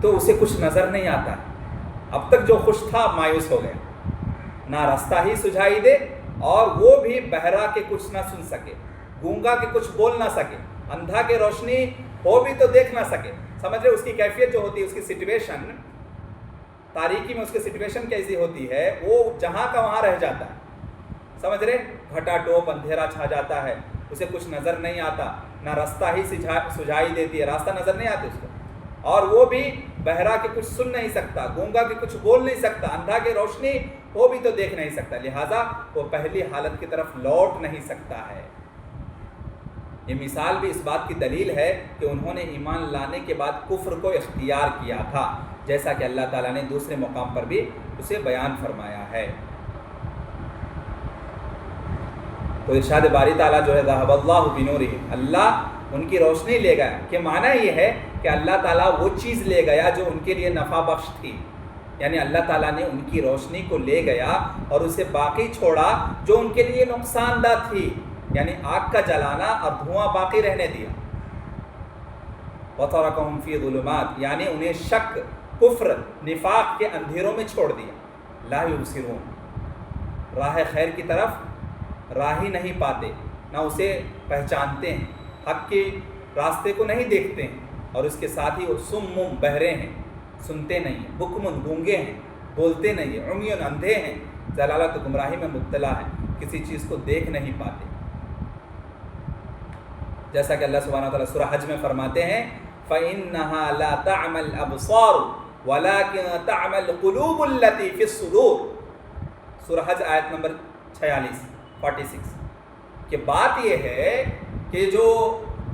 تو اسے کچھ نظر نہیں آتا، اب تک جو خوش تھا مایوس ہو گیا، نہ راستہ ہی سجھائی دے، اور وہ بھی بہرا کے کچھ نہ سن سکے، گونگا کے کچھ بول نہ سکے، اندھا کے روشنی ہو بھی تو دیکھ نہ سکے، سمجھ رہے، اس کی کیفیت جو ہوتی ہے، اس کی سچویشن تاریکی میں اس کی سچویشن کیسی ہوتی ہے، وہ جہاں کا وہاں رہ جاتا ہے، سمجھ رہے، گھٹا ٹوپ اندھیرا چھا جاتا ہے، اسے کچھ نظر نہیں آتا، نہ راستہ ہی سجھائی دیتی ہے، راستہ نظر نہیں آتا اس کو، اور وہ بھی بہرا کے کچھ سن نہیں سکتا، گونگا کے کچھ بول نہیں سکتا، اندھا کے روشنی وہ بھی تو دیکھ نہیں سکتا، لہٰذا وہ پہلی حالت کی طرف لوٹ نہیں سکتا ہے۔ یہ مثال بھی اس بات کی دلیل ہے کہ انہوں نے ایمان لانے کے بعد کفر کو اختیار کیا تھا، جیسا کہ اللہ تعالیٰ نے دوسرے مقام پر بھی اسے بیان فرمایا ہے۔ تو ارشاد باری تعالیٰ جو ہے ذہب اللہ بنورہم، اللہ ان کی روشنی لے گیا، کہ معنی یہ ہے کہ اللہ تعالیٰ وہ چیز لے گیا جو ان کے لیے نفع بخش تھی، یعنی اللہ تعالیٰ نے ان کی روشنی کو لے گیا اور اسے باقی چھوڑا جو ان کے لیے نقصان دہ تھی، یعنی آگ کا جلانا اور دھواں باقی رہنے دیا۔ وَتَرَكَهُمْ فِي ظُلُمَاتٍ، یعنی انہیں شک، کفر، نفاق کے اندھیروں میں چھوڑ دیا، لا یبصرون، راہ خیر کی طرف راہ ہی نہیں پاتے، نہ اسے پہچانتے ہیں، حق کے راستے کو نہیں دیکھتے ہیں، اور اس کے ساتھ ہی وہ صم بہرے ہیں، سنتے نہیں ہیں، بکم گونگے ہیں، بولتے نہیں ہیں، عمی اندھے ہیں، ضلالت گمراہی میں مبتلا ہیں، کسی چیز کو دیکھ نہیں پاتے، جیسا کہ اللہ سبحانہ وتعالیٰ سورہ حج میں فرماتے ہیں فَإِنَّهَا لَا تَعْمَى الْأَبْصَارُ وَلَكِنْ تَعْمَى الْقُلُوبُ الَّتِي فِي الصُّدُورِ، سورہ حج آیت نمبر 46 کہ بات یہ ہے کہ جو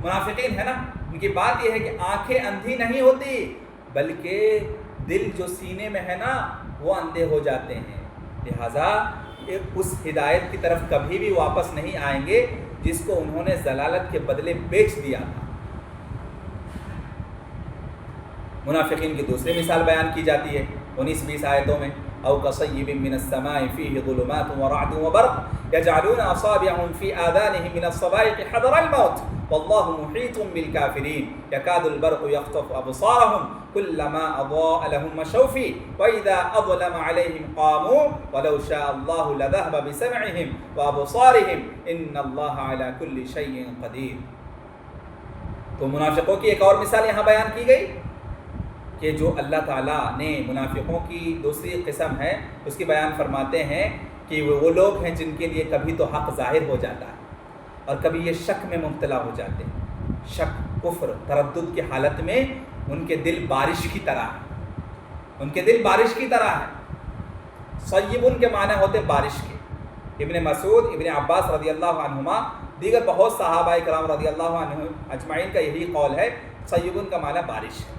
منافقین ہے نا، ان کی بات یہ ہے کہ آنکھیں اندھی نہیں ہوتی، بلکہ دل جو سینے میں ہے نا وہ اندھے ہو جاتے ہیں، لہٰذا اس ہدایت کی طرف کبھی بھی واپس نہیں آئیں گے جس کو انہوں نے ضلالت کے بدلے بیچ دیا تھا۔ منافقین کی دوسری مثال بیان کی جاتی ہے 19-20 آیتوں میں، او کصیب من السماء فیہ ظلمات ورعد وبرق یجعلون اصابعهم فی آذانهم من الصواعق حذر الموت واللہ محیط بالکافرین یکاد البرق یخطف ابصارهم كلما اضاء لهم مشوا فيه واذا اظلم عليهم قاموا ولو شاء الله لذهب بسمعهم وابصارهم ان الله على كل شيء قدیر۔ تو منافقوں کی ایک اور مثال یہاں بیان کی گئی کہ جو اللہ تعالیٰ نے منافقوں کی دوسری قسم ہے اس کی بیان فرماتے ہیں کہ وہ لوگ ہیں جن کے لیے کبھی تو حق ظاہر ہو جاتا ہے اور کبھی یہ شک میں مبتلا ہو جاتے ہیں، شک، کفر، تردد کی حالت میں ان کے دل بارش کی طرح ہے، ان کے دل بارش کی طرح ہے۔ صیبن کے معنی ہوتے بارش کے، ابن مسعود، ابن عباس رضی اللہ عنہما، دیگر بہت صحابہ کرام رضی اللہ عنہ اجمعین کا یہی قول ہے، صیبن کا معنی بارش ہے۔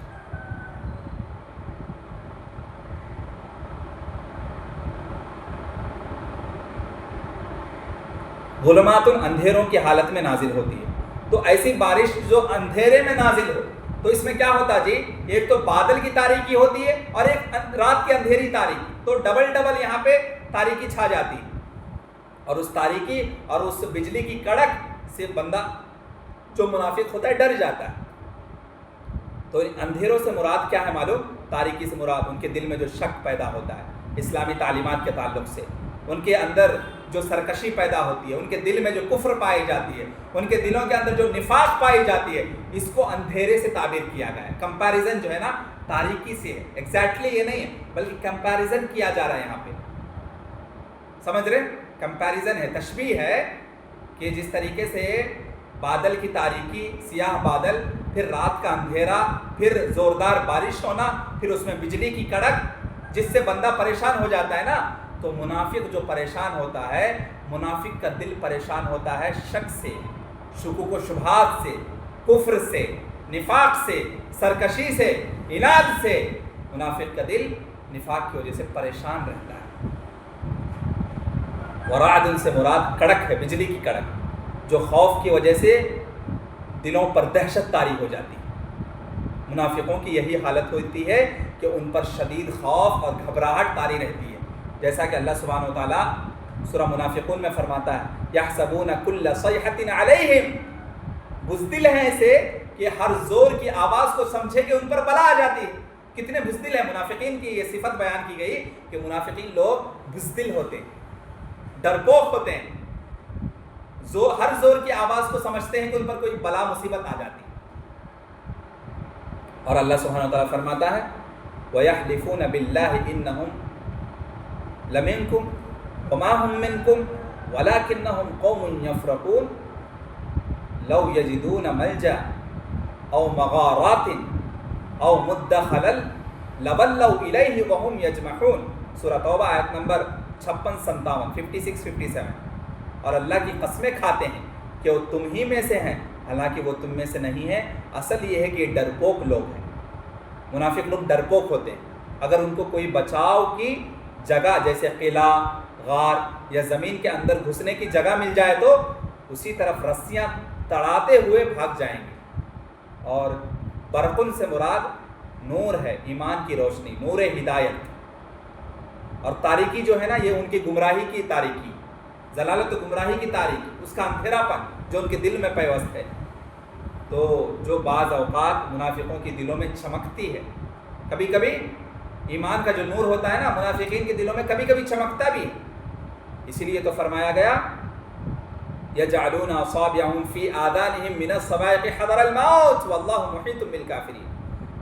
ظلمات اندھیروں کی حالت میں نازل ہوتی ہے، تو ایسی بارش جو اندھیرے میں نازل ہو تو اس میں کیا ہوتا جی، ایک تو بادل کی تاریکی ہوتی ہے اور ایک رات کی اندھیری تاریکی، تو ڈبل یہاں پہ تاریکی چھا جاتی ہے، اور اس تاریکی اور اس بجلی کی کڑک سے بندہ جو منافق ہوتا ہے ڈر جاتا ہے۔ تو اندھیروں سے مراد کیا ہے معلوم؟ تاریکی سے مراد ان کے دل میں جو شک پیدا ہوتا ہے اسلامی تعلیمات کے تعلق سے، ان کے اندر جو سرکشی پیدا ہوتی ہے، ان کے دل میں جو کفر پائی جاتی ہے، ان کے دلوں کے اندر جو نفاق پائی جاتی ہے، اس کو اندھیرے سے تعبیر کیا گیا ہے۔ کمپیریزن جو ہے نا تاریکی سے ہے، ایگزیکٹلی یہ نہیں ہے بلکہ کمپیریزن کیا جا رہا ہے یہاں پہ، سمجھ رہے؟ کمپیریزن ہے، تشبیہ ہے کہ جس طریقے سے بادل کی تاریکی، سیاہ بادل، پھر رات کا اندھیرا، پھر زوردار بارش ہونا، پھر اس میں بجلی کی کڑک، جس سے بندہ پریشان ہو جاتا ہے نا، تو منافق جو پریشان ہوتا ہے، منافق کا دل پریشان ہوتا ہے شک سے، شکوک و شبہات سے، کفر سے، نفاق سے، سرکشی سے، عناد سے، منافق کا دل نفاق کی وجہ سے پریشان رہتا ہے۔ ورعد سے مراد کڑک ہے، بجلی کی کڑک، جو خوف کی وجہ سے دلوں پر دہشت طاری ہو جاتی ہے۔ منافقوں کی یہی حالت ہوتی ہے کہ ان پر شدید خوف اور گھبراہٹ طاری رہتی ہے، جیسا کہ اللہ سبحانہ و تعالیٰ سورہ منافقون میں فرماتا ہے یحسبون کل صیحۃ علیہم، بزدل ہیں ایسے کہ ہر زور کی آواز کو سمجھے کہ ان پر بلا آ جاتی ہے۔ کتنے بزدل ہیں منافقین کی یہ صفت بیان کی گئی کہ منافقین لوگ بزدل ہوتے ہیں، ڈرپوک ہوتے ہیں، ہر زور کی آواز کو سمجھتے ہیں کہ ان پر کوئی بلا مصیبت آ جاتی ہے۔ اور اللہ سبحانہ وتعالیٰ فرماتا ہے وَيَحْلِفُونَ بِاللَّهِ إِنَّهُمْ لَمِنْكُمْ وَمَا هُمْ مِنْكُمْ وَلَكِنَّهُمْ قَوْمٌ يَفْرَقُونَ لَوْ يَجِدُونَ مَلْجَأً أَوْ مَغَارَاتٍ أَوْ مُدَّخَلًا لَوَلَّوْا إِلَيْهِ وَهُمْ يَجْمَحُونَ۔ سورہ توبہ آیت نمبر 56-57 56-57۔ اور اللہ کی قسمیں کھاتے ہیں کہ وہ تم ہی میں سے ہیں، حالانکہ وہ تم میں سے نہیں ہے۔ اصل یہ ہے کہ یہ ڈرپوک لوگ ہیں، منافق لوگ ڈرپوک ہوتے ہیں۔ اگر ان کو کوئی بچاؤ کی جگہ جیسے قلعہ، غار یا زمین کے اندر گھسنے کی جگہ مل جائے تو اسی طرف رسیاں تڑاتے ہوئے بھاگ جائیں گے۔ اور برقن سے مراد نور ہے، ایمان کی روشنی، نور ہدایت۔ اور تاریکی جو ہے نا، یہ ان کی گمراہی کی تاریکی، ضلالت و گمراہی کی تاریکی، اس کا اندھیرا پن جو ان کے دل میں پیوست ہے، تو جو بعض اوقات منافقوں کی دلوں میں چمکتی ہے۔ کبھی کبھی ایمان کا جو نور ہوتا ہے نا، منافقین کے دلوں میں کبھی کبھی چمکتا بھی ہے۔ اسی لیے تو فرمایا گیا یجعلون اصابعهم فی آذانهم من الصواعق حذر الموت واللہ محیط بالکافرین۔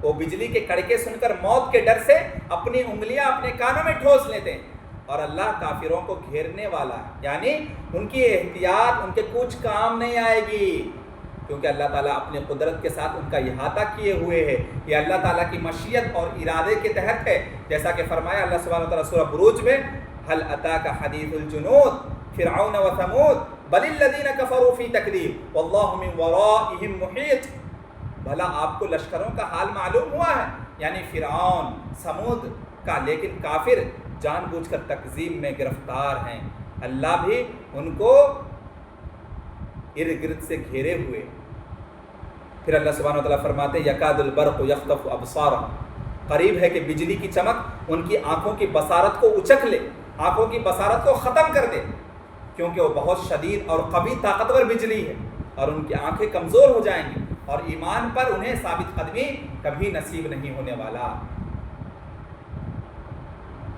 وہ بجلی کے کڑکے سن کر موت کے ڈر سے اپنی انگلیاں اپنے کانوں میں ٹھوس لیتے ہیں، اور اللہ کافروں کو گھیرنے والا ہے، یعنی ان کی احتیاط ان کے کچھ کام نہیں آئے گی، کیونکہ اللہ تعالیٰ اپنی قدرت کے ساتھ ان کا احاطہ کیے ہوئے ہے۔ یہ اللہ تعالیٰ کی مشیت اور ارادے کے تحت ہے، جیسا کہ فرمایا اللہ سبحانہ وتعالیٰ سورہ بروج میں هل اتاک حدیث الجنود فرعون وثمود بل الذین کفروا فی تکذیب واللہ من ورائہم محیط۔ بھلا آپ کو لشکروں کا حال معلوم ہوا ہے، یعنی فرعون، سمود کا، لیکن کافر جان بوجھ کر تکذیب میں گرفتار ہیں، اللہ بھی ان کو ارد گرد سے گھیرے ہوئے۔ پھر اللہ سبحانہ وتعالیٰ فرماتے یکاد البرق یخطف ابصارهم، قریب ہے کہ بجلی کی چمک ان کی آنکھوں کی بصارت کو اچک لے، آنکھوں کی بصارت کو ختم کر دے، کیونکہ وہ بہت شدید اور قوی طاقتور بجلی ہے، اور ان کی آنکھیں کمزور ہو جائیں گی، اور ایمان پر انہیں ثابت قدمی کبھی نصیب نہیں ہونے والا۔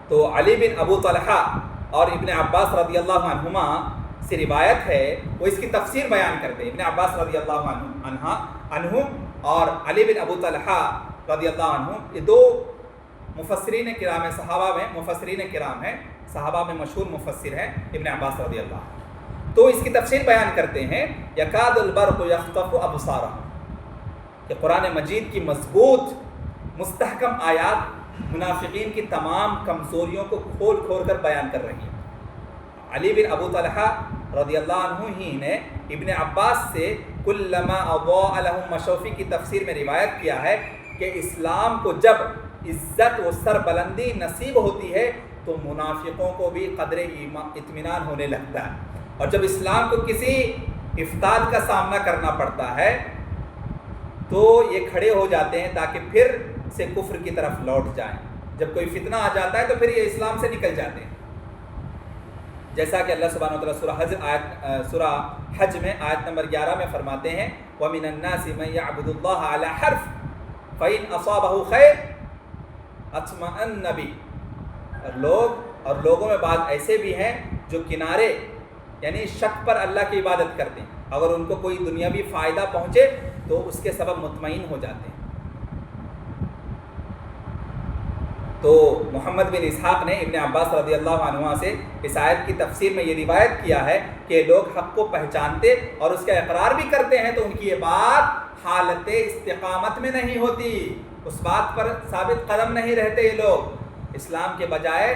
تو علی بن ابو طلحہ اور ابن عباس رضی اللہ عنہما سے روایت ہے، وہ اس کی تفسیر بیان کرتے ہیں۔ ابن عباس رضی اللہ عنہ اور علی بن ابو طلحہ رضی اللہ عنہ، یہ دو مفسرین کرام ہیں، صحابہ میں مفسرین کرام ہیں، صحابہ میں مشہور مفسر ہیں ابن عباس رضی اللہ عنہ۔ تو اس کی تفسیر بیان کرتے ہیں یکاد البرق یخطف ابصارهم، کہ قرآن مجید کی مضبوط مستحکم آیات منافقین کی تمام کمزوریوں کو کھول کھول کر بیان کر رہی ہیں۔ علی بن ابو طلحہ رضی اللہ عنہ ہی نے ابن عباس سے کلما اضاء لهم مشوفی کی تفسیر میں روایت کیا ہے کہ اسلام کو جب عزت و سربلندی نصیب ہوتی ہے تو منافقوں کو بھی قدر اطمینان ہونے لگتا ہے، اور جب اسلام کو کسی افتاد کا سامنا کرنا پڑتا ہے تو یہ کھڑے ہو جاتے ہیں تاکہ پھر سے کفر کی طرف لوٹ جائیں۔ جب کوئی فتنہ آ جاتا ہے تو پھر یہ اسلام سے نکل جاتے ہیں، جیسا کہ اللہ سبحانہ وتعالیٰ سورہ حج میں آیت نمبر 11 میں فرماتے ہیں وَمِنَ النَّاسِ مَن يَعْبُدُ اللَّهَ عَلَى حَرْفٍ فَإِنْ أَصَابَهُ خَيْرٌ اطْمَأَنَّ بِهِ۔ اور لوگوں میں بعض ایسے بھی ہیں جو کنارے یعنی شک پر اللہ کی عبادت کرتے ہیں، اگر ان کو کوئی دنیاوی فائدہ پہنچے تو اس کے سبب مطمئن ہو جاتے ہیں۔ تو محمد بن اسحاق نے ابن عباس رضی اللہ عنہ سے اس آیت کی تفسیر میں یہ روایت کیا ہے کہ لوگ حق کو پہچانتے اور اس کا اقرار بھی کرتے ہیں تو ان کی یہ بات حالت استقامت میں نہیں ہوتی، اس بات پر ثابت قدم نہیں رہتے یہ لوگ اسلام کے بجائے،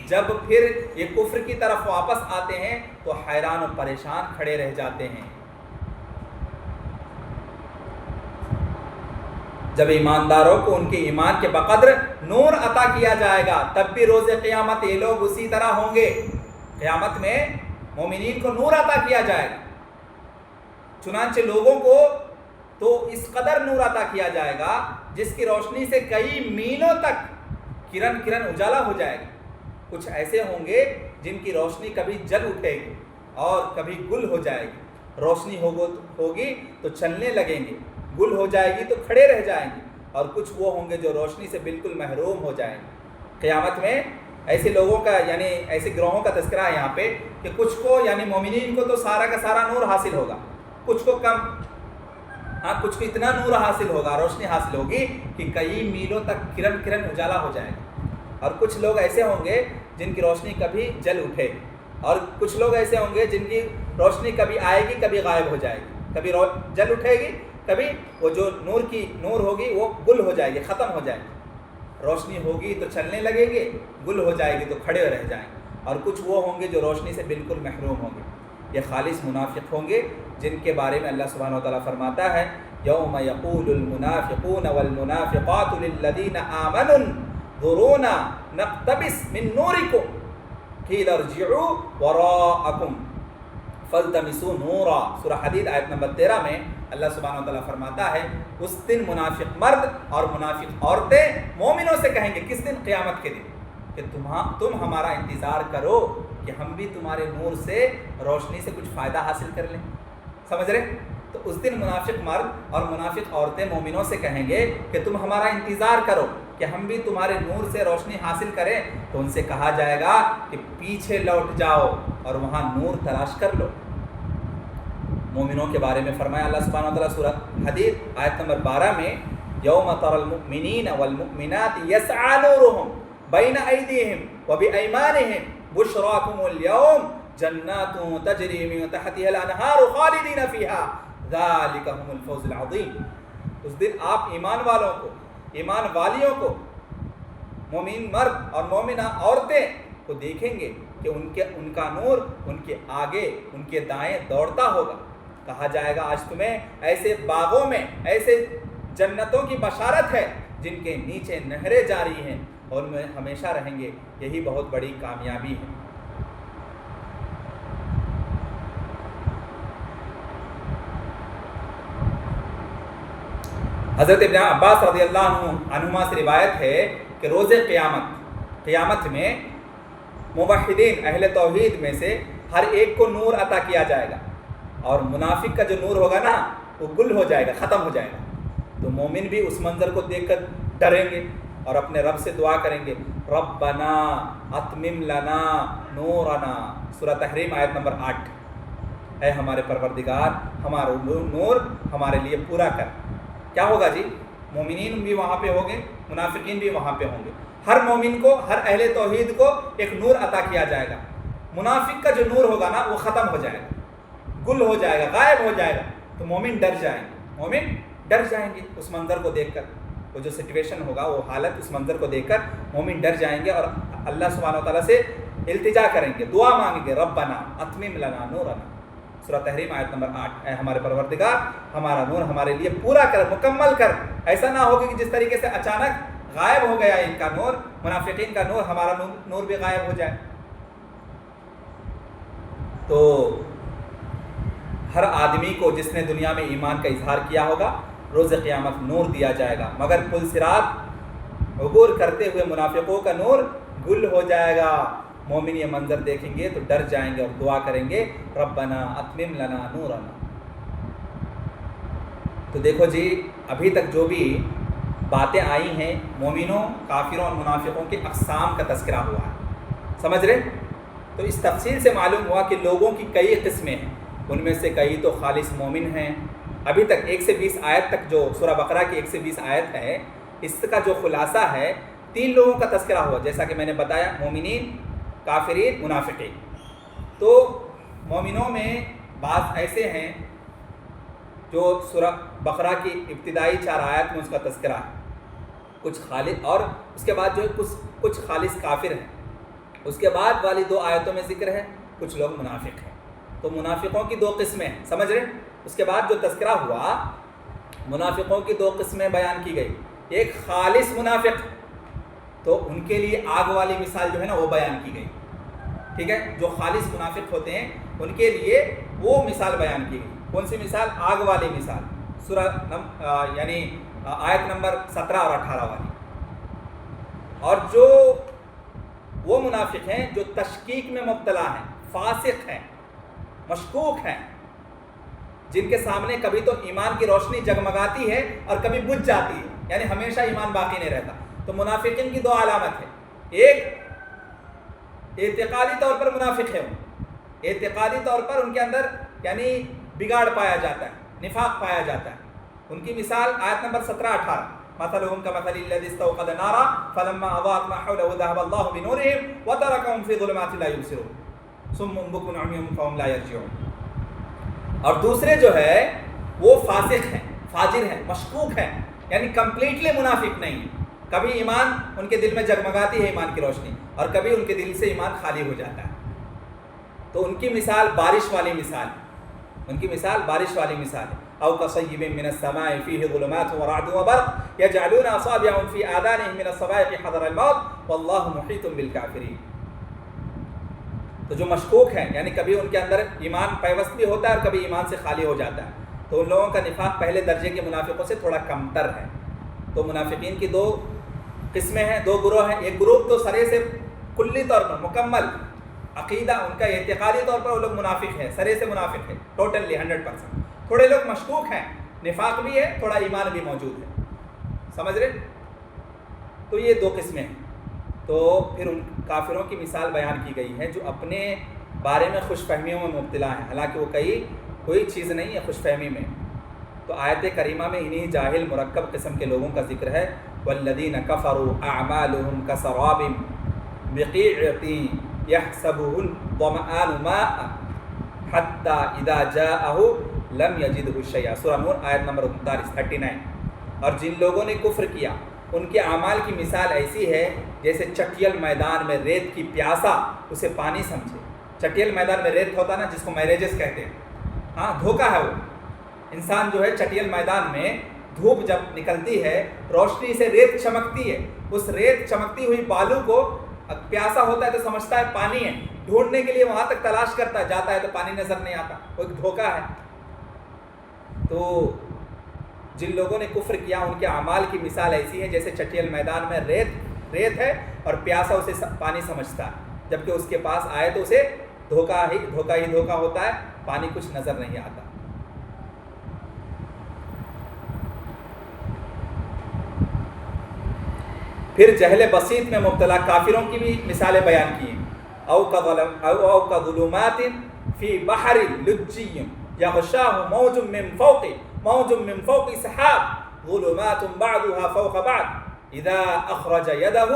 جب پھر یہ کفر کی طرف واپس آتے ہیں تو حیران و پریشان کھڑے رہ جاتے ہیں۔ جب ایمانداروں کو ان کے ایمان کے بقدر نور عطا کیا جائے گا تب بھی روز قیامت یہ لوگ اسی طرح ہوں گے۔ قیامت میں مومنین کو نور عطا کیا جائے گا، چنانچہ لوگوں کو تو اس قدر نور عطا کیا جائے گا جس کی روشنی سے کئی میلوں تک کرن اجالا ہو جائے گا۔ کچھ ایسے ہوں گے جن کی روشنی کبھی جل اٹھے گی اور کبھی گل ہو جائے گی، روشنی ہوگی تو چلنے لگیں گے، گل ہو جائے گی تو کھڑے رہ جائیں گے، اور کچھ وہ ہوں گے جو روشنی سے بالکل محروم ہو جائیں گے۔ قیامت میں ایسے لوگوں کا یعنی ایسے گروہوں کا تذکرہ ہے یہاں پہ کہ کچھ کو یعنی مومنین کو تو سارا کا سارا نور حاصل ہوگا، کچھ کو کم، کچھ کو اتنا نور حاصل ہوگا، روشنی حاصل ہوگی کہ کئی میلوں تک کرن اجالا ہو جائے گا، اور کچھ لوگ ایسے ہوں گے جن کی روشنی کبھی جل اٹھے گی، اور کچھ لوگ ایسے ہوں گے جن کی روشنی کبھی آئے گی کبھی غائب ہو جائے گی، کبھی جل اٹھے گی، کبھی وہ جو نور ہوگی وہ گل ہو جائے گی، ختم ہو جائے گی، روشنی ہوگی تو چلنے لگیں گے، گل ہو جائے گی تو کھڑے رہ جائیں گے، اور کچھ وہ ہوں گے جو روشنی سے بالکل محروم ہوں گے۔ یہ خالص منافق ہوں گے جن کے بارے میں اللہ سبحانہ و تعالیٰ فرماتا ہے یوم یقول المنافقون والمنافقات للذین آمنوا انظرونا نقتبس من نورکم قیل ارجعوا وراءکم فالتمسوا نورا۔ سورہ حدید آیت نمبر 13 میں اللہ سبحانہ و تعالیٰ فرماتا ہے اس دن منافق مرد اور منافق عورتیں مومنوں سے کہیں گے، کس دن؟ قیامت کے دن، کہ تم ہمارا انتظار کرو کہ ہم بھی تمہارے نور سے روشنی سے کچھ فائدہ حاصل کر لیں۔ سمجھ رہے؟ تو اس دن منافق مرد اور منافق عورتیں مومنوں سے کہیں گے کہ تم ہمارا انتظار کرو کہ ہم بھی تمہارے نور سے روشنی حاصل کریں، تو ان سے کہا جائے گا کہ پیچھے لوٹ جاؤ اور وہاں نور تلاش کر لو۔ مومنوں کے بارے میں فرمایا اللہ سبحانہ و تعالیٰ سورہ حدید آیت نمبر 12 میں یوم تری المؤمنین والمؤمنات یسعی نورہم بین ایدیہم وبایمانہم بشراکم اليوم جنات تجری من تحتها الانہار خالدین فیہا ذالک هم الفوز العظیم۔ اس دن آپ ایمان والوں کو، ایمان والیوں کو، مومن مرد اور مومنہ عورتیں کو دیکھیں گے کہ ان کا نور ان کے آگے ان کے دائیں دوڑتا ہوگا۔ کہا جائے گا آج تمہیں ایسے باغوں میں، ایسے جنتوں کی بشارت ہے جن کے نیچے نہریں جاری ہیں اور ان میں ہمیشہ رہیں گے، یہی بہت بڑی کامیابی ہے۔ حضرت ابن عباس رضی اللہ عنہما سے روایت ہے کہ روز قیامت میں موحدین اہل توحید میں سے ہر ایک کو نور عطا کیا جائے گا، اور منافق کا جو نور ہوگا نا وہ گل ہو جائے گا، ختم ہو جائے گا۔ تو مومن بھی اس منظر کو دیکھ کر ڈریں گے اور اپنے رب سے دعا کریں گے ربنا اتمم لنا نورنا، سورہ تحریم آیت نمبر 8، اے ہمارے پروردگار ہمارا نور ہمارے لیے پورا کر۔ کیا ہوگا جی؟ مومنین بھی وہاں پہ ہوں گے، منافقین بھی وہاں پہ ہوں گے، ہر مومن کو، ہر اہل توحید کو ایک نور عطا کیا جائے گا۔ منافق کا جو نور ہوگا نا وہ ختم ہو جائے گا، گل ہو جائے گا، غائب ہو جائے گا، تو مومن ڈر جائیں گے اس منظر کو دیکھ کر۔ وہ جو سچویشن ہوگا، وہ حالت، اس منظر کو دیکھ کر مومن ڈر جائیں گے اور اللہ سبحانہ و تعالیٰ سے التجا کریں گے، دعا مانگیں گے ربنا اتمم لنا نورنا، سورہ تحریم آیت نمبر 8، اے ہمارے پروردگار ہمارا نور ہمارے لیے پورا کر، مکمل کر۔ ایسا نہ ہوگا کہ جس طریقے سے اچانک غائب ہو گیا ان کا نور، منافقین کا نور، ہمارا نور بھی غائب ہو جائے۔ تو ہر آدمی کو جس نے دنیا میں ایمان کا اظہار کیا ہوگا، روز قیامت نور دیا جائے گا، مگر پل صراط عبور کرتے ہوئے منافقوں کا نور گل ہو جائے گا۔ مومن یہ منظر دیکھیں گے تو ڈر جائیں گے اور دعا کریں گے ربنا اتمم لنا نورنا۔ تو دیکھو جی، ابھی تک جو بھی باتیں آئی ہیں مومنوں، کافروں اور منافقوں کے اقسام کا تذکرہ ہوا ہے، سمجھ رہے؟ تو اس تفصیل سے معلوم ہوا کہ لوگوں کی کئی قسمیں ہیں، ان میں سے کئی تو خالص مومن ہیں۔ ابھی تک 1 سے 20 آیت تک جو سورہ بقرہ کی 1 سے 20 آیت ہے، اس کا جو خلاصہ ہے 3 لوگوں کا تذکرہ ہوا، جیسا کہ میں نے بتایا، مومنین، کافرین، منافقین۔ تو مومنوں میں بعض ایسے ہیں جو سورہ بقرہ کی ابتدائی 4 آیت میں اس کا تذکرہ ہے، کچھ خالص، اور اس کے بعد جو ہے کچھ خالص کافر ہیں، اس کے بعد والی 2 آیتوں میں ذکر ہے کچھ لوگ منافق ہیں۔ تو منافقوں کی 2 قسمیں ہیں، سمجھ رہے؟ اس کے بعد جو تذکرہ ہوا منافقوں کی 2 قسمیں بیان کی گئی، ایک خالص منافق، تو ان کے لیے آگ والی مثال جو ہے نا وہ بیان کی گئی، ٹھیک ہے؟ جو خالص منافق ہوتے ہیں ان کے لیے وہ مثال بیان کی گئی۔ کون سی مثال؟ آگ والی مثال، سورہ یعنی آیت نمبر 17 اور 18 والی. اور جو وہ منافق ہیں جو تشکیک میں مبتلا ہیں، فاسق ہیں، مشکوک ہیں، جن کے سامنے کبھی تو ایمان کی روشنی جگمگاتی ہے اور کبھی بجھ جاتی ہے، یعنی ہمیشہ ایمان باقی نہیں رہتا. تو منافقین کی دو علامت ہے. ایک اعتقادی طور پر منافق ہے، اعتقادی طور پر ان کے اندر یعنی بگاڑ پایا جاتا ہے، نفاق پایا جاتا ہے. ان کی مثال آیت نمبر 17-18، مثلهم كمثل الذي استوقد نارا فلما اضاءت ما حوله ذهب الله بنورهم وتركهم في ظلمات لا يبصرون صم بكم عمي فهم لا يرجعون. اور دوسرے جو ہے وہ فاسق ہیں، فاجر ہیں، مشکوک ہیں، یعنی کمپلیٹلی منافق نہیں ہیں. کبھی ایمان ان کے دل میں جگمگاتی ہے ایمان کی روشنی، اور کبھی ان کے دل سے ایمان خالی ہو جاتا ہے. تو ان کی مثال بارش والی مثال، ان کی مثال بارش والی مثال ہے. او كصيب من السماء فيه ظلمات ورعد وبرق يجعلون اصابعهم في آذانهم من الصواعق حذر الموت والله محيط بالكافرين. تو جو مشکوک ہیں یعنی کبھی ان کے اندر ایمان پیوست بھی ہوتا ہے اور کبھی ایمان سے خالی ہو جاتا ہے، تو ان لوگوں کا نفاق پہلے درجے کے منافقوں سے تھوڑا کمتر ہے. تو منافقین کی دو قسمیں ہیں، دو گروہ ہیں. ایک گروہ تو سرے سے کلی طور پر مکمل عقیدہ ان کا اعتقادی طور پر وہ لوگ منافق ہیں، سرے سے منافق ہے، ٹوٹلی 100%. تھوڑے لوگ مشکوک ہیں، نفاق بھی ہے، تھوڑا ایمان بھی موجود ہے. سمجھ رہے؟ تو یہ دو قسمیں ہیں. تو پھر ان کافروں کی مثال بیان کی گئی ہے جو اپنے بارے میں خوش فہمیوں میں مبتلا ہیں، حالانکہ وہ کوئی چیز نہیں ہے خوش فہمی میں. تو آیت کریمہ میں انہی جاہل مرکب قسم کے لوگوں کا ذکر ہے. والذین کفروا اعمالهم کسراب بقیعۃ یحسبہ الظمآن ماء حتی اذا جاءہ لم یجدہ شیئا. سورہ نور آیت نمبر 39. اور جن لوگوں نے کفر کیا ان کے اعمال کی مثال ایسی ہے جیسے چٹیل میدان میں ریت کی پیاسا اسے پانی سمجھے. چٹیل میدان میں ریت ہوتا نا جس کو میریجز کہتے ہیں، ہاں دھوکہ ہے وہ. انسان جو ہے چٹیل میدان میں دھوپ جب نکلتی ہے روشنی سے ریت چمکتی ہے، اس ریت چمکتی ہوئی بالو کو پیاسا ہوتا ہے تو سمجھتا ہے پانی ہے، ڈھونڈنے کے لیے وہاں تک تلاش کرتا ہے، جاتا ہے تو پانی نظر نہیں آتا. وہ ایک دھوکہ ہے. تو جن لوگوں نے کفر کیا ان کے اعمال کی مثال ایسی ہے جیسے چٹیل میدان میں ریت ہے اور پیاسا اسے پانی سمجھتا ہے، جبکہ اس کے پاس آئے تو اسے دھوکہ ہی دھوکہ ہوتا ہے، پانی کچھ نظر نہیں آتا. پھر جہل بسیط میں مبتلا کافروں کی بھی مثالیں بیان کی ہیں. او کا ظلمات فی بحر لجی یغشاہ موج من فوق سحاب ظلمات بعضها فوق بعض اذا اخرج يده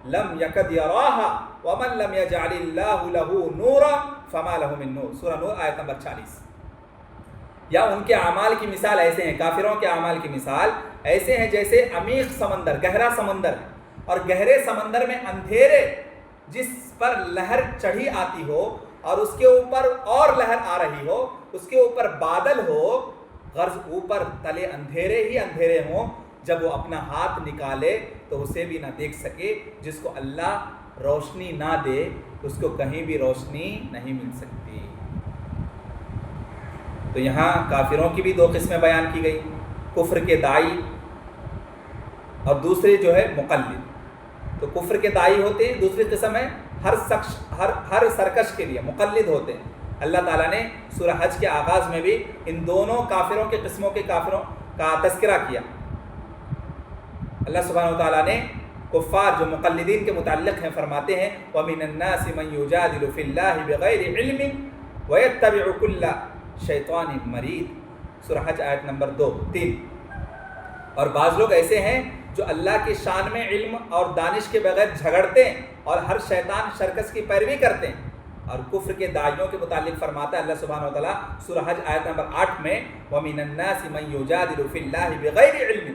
لم يكد يراها ومن لم يجعل الله له نورا فما له من نور. سورہ نور آیت نمبر 40. یا ان کے اعمال کی مثال ایسے ہیں، کافروں کے اعمال کی مثال ایسے ہیں جیسے عمیق سمندر، گہرا سمندر ہے، اور گہرے سمندر میں اندھیرے جس پر لہر چڑھی آتی ہو اور اس کے اوپر اور لہر آ رہی ہو، اس کے اوپر بادل ہو، غرض اوپر تلے اندھیرے ہی اندھیرے ہوں، جب وہ اپنا ہاتھ نکالے تو اسے بھی نہ دیکھ سکے. جس کو اللہ روشنی نہ دے اس کو کہیں بھی روشنی نہیں مل سکتی. تو یہاں کافروں کی بھی دو قسمیں بیان کی گئی، کفر کے داعی اور دوسرے جو ہے مقلد. تو کفر کے داعی ہوتے ہیں، دوسری قسم ہے ہر سرکش کے لیے مقلد ہوتے ہیں. اللہ تعالیٰ نے سورہ حج کے آغاز میں بھی ان دونوں کافروں کے قسموں کے کافروں کا تذکرہ کیا. اللہ سبحانہ وتعالیٰ نے کفار جو مقلدین کے متعلق ہیں فرماتے ہیں وَمِنَ النَّاسِ مَن يُجَادِلُ فِي اللَّهِ بِغَيْرِ عِلْمٍ وَيَتَّبِعُ كُلَّ شَيْطَانٍ مَرِيدٍ. سورہ حج آیت نمبر 2-3. اور بعض لوگ ایسے ہیں جو اللہ کی شان میں علم اور دانش کے بغیر جھگڑتے ہیں اور ہر شیطان شرکس کی پیروی کرتے ہیں. اور کفر کے داعیوں کے متعلق فرماتا ہے اللہ سبحانہ وتعالیٰ سورہ حج آیت نمبر 8 میں وَمِنَ النَّاسِ مَن يُجَادِلُ فِي اللَّهِ بِغَيْرِ عِلْمٍ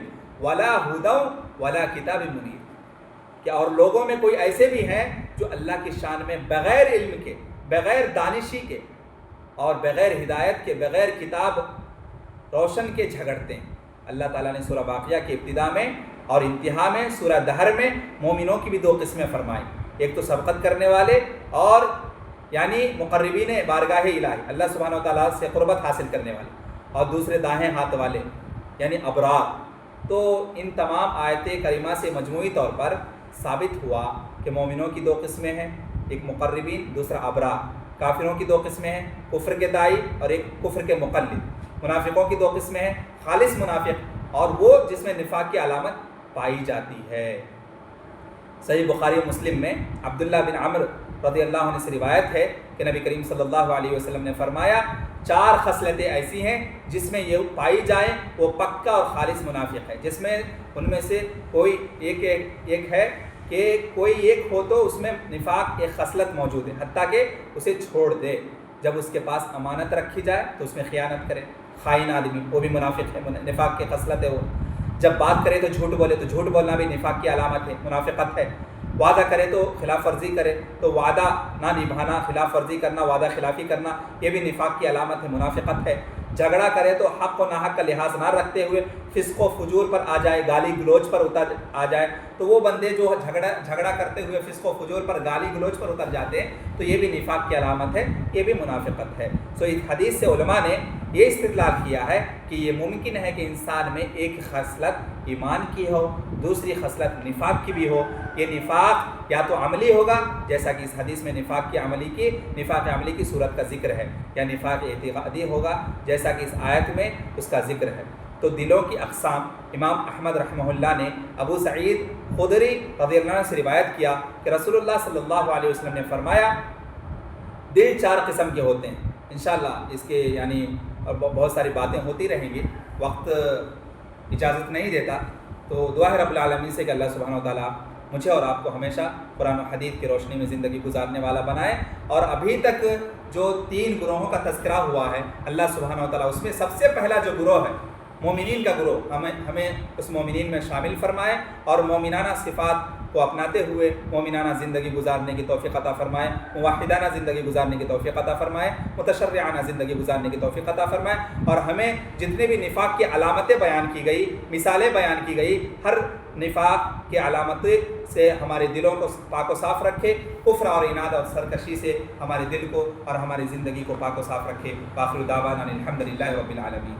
وَلَا هُدًى وَلَا كِتَابٍ مُنِيرٍ. کہ اور لوگوں میں کوئی ایسے بھی ہیں جو اللہ کی شان میں بغیر علم کے، بغیر دانشی کے اور بغیر ہدایت کے، بغیر کتاب روشن کے جھگڑتے ہیں. اللہ تعالیٰ نے سورہ باقیہ کی ابتدا میں اور انتہا میں سورہ دہر میں مومنوں کی بھی دو قسمیں فرمائی. ایک تو سبقت کرنے والے اور یعنی مقربین بارگاہ الہی، اللہ سبحانہ وتعالیٰ سے قربت حاصل کرنے والے، اور دوسرے دائیں ہاتھ والے یعنی ابرار۔ تو ان تمام آیت کریمہ سے مجموعی طور پر ثابت ہوا کہ مومنوں کی 2 قسمیں ہیں، ایک مقربین دوسرا ابرار۔ کافروں کی 2 قسمیں ہیں، کفر کے داعی اور ایک کفر کے مقلد۔ منافقوں کی 2 قسمیں ہیں، خالص منافق اور وہ جس میں نفاق کی علامت پائی جاتی ہے۔ صحیح بخاری و مسلم میں عبداللہ بن عمرو رضی اللہ عنہ سے روایت ہے کہ نبی کریم صلی اللہ علیہ وسلم نے فرمایا 4 خصلتیں ایسی ہیں جس میں یہ پائی جائے وہ پکا اور خالص منافق ہے، جس میں ان میں سے کوئی ایک ہے کہ کوئی ایک ہو تو اس میں نفاق ایک خصلت موجود ہے، حتیٰ کہ اسے چھوڑ دے، جب اس کے پاس امانت رکھی جائے تو اس میں خیانت کرے، خائن آدمی وہ بھی منافق ہے، نفاق کی خصلت ہے وہ۔ جب بات کرے تو جھوٹ بولے، تو جھوٹ بولنا بھی نفاق کی علامت ہے، منافقت ہے۔ وعدہ کرے تو خلاف ورزی کرے، تو وعدہ نہ نبھانا، خلاف ورزی کرنا، وعدہ خلافی کرنا، یہ بھی نفاق کی علامت ہے، منافقت ہے۔ جھگڑا کرے تو حق و ناحق کا لحاظ نہ رکھتے ہوئے فسق و فجور پر آ جائے، گالی گلوچ پر آ جائے، تو وہ بندے جو جھگڑا کرتے ہوئے فسق و فجور پر گالی گلوچ پر اتر جاتے ہیں تو یہ بھی نفاق کی علامت ہے، یہ بھی منافقت ہے۔ سو اس حدیث سے علماء نے یہ استدلال کیا ہے کہ یہ ممکن ہے کہ انسان میں ایک خصلت ایمان کی ہو، دوسری خصلت نفاق کی بھی ہو۔ یہ نفاق یا تو عملی ہوگا، جیسا کہ اس حدیث میں نفاق عملی کی صورت کا ذکر ہے، یا نفاق اعتقادی ہوگا جیسا کہ اس آیت میں اس کا ذکر ہے۔ تو دلوں کی اقسام امام احمد رحمہ اللہ نے ابو سعید خدری رضی اللہ عنہ سے روایت کیا کہ رسول اللہ صلی اللہ علیہ وسلم نے فرمایا دل 4 قسم کے ہوتے ہیں۔ انشاءاللہ اس کے یعنی بہت ساری باتیں ہوتی رہیں گی، وقت اجازت نہیں دیتا، تو دعا ہے رب العالمین سے کہ اللہ سبحانہ و تعالیٰ مجھے اور آپ کو ہمیشہ قرآن و حدیث کی روشنی میں زندگی گزارنے والا بنائے۔ اور ابھی تک جو 3 گروہوں کا تذکرہ ہوا ہے اللہ سبحانہ و تعالیٰ اس میں سب سے پہلا جو گروہ ہے مومنین کا گروہ، ہمیں اس مومنین میں شامل فرمائے اور مومنانہ صفات کو اپناتے ہوئے مومنانہ زندگی گزارنے کی توفیق عطا فرمائے، موحدانہ زندگی گزارنے کی توفیق عطا فرمائے، متشرعانہ زندگی گزارنے کی توفیق عطا فرمائے، اور ہمیں جتنے بھی نفاق کی علامتیں بیان کی گئی، مثالیں بیان کی گئی، ہر نفاق کی علامتیں سے ہمارے دلوں کو پاک و صاف رکھے، کفر اور عناد اور سرکشی سے ہمارے دل کو اور ہماری زندگی کو پاک و صاف رکھے۔ آخر دعوانا الحمدللہ رب العالمین۔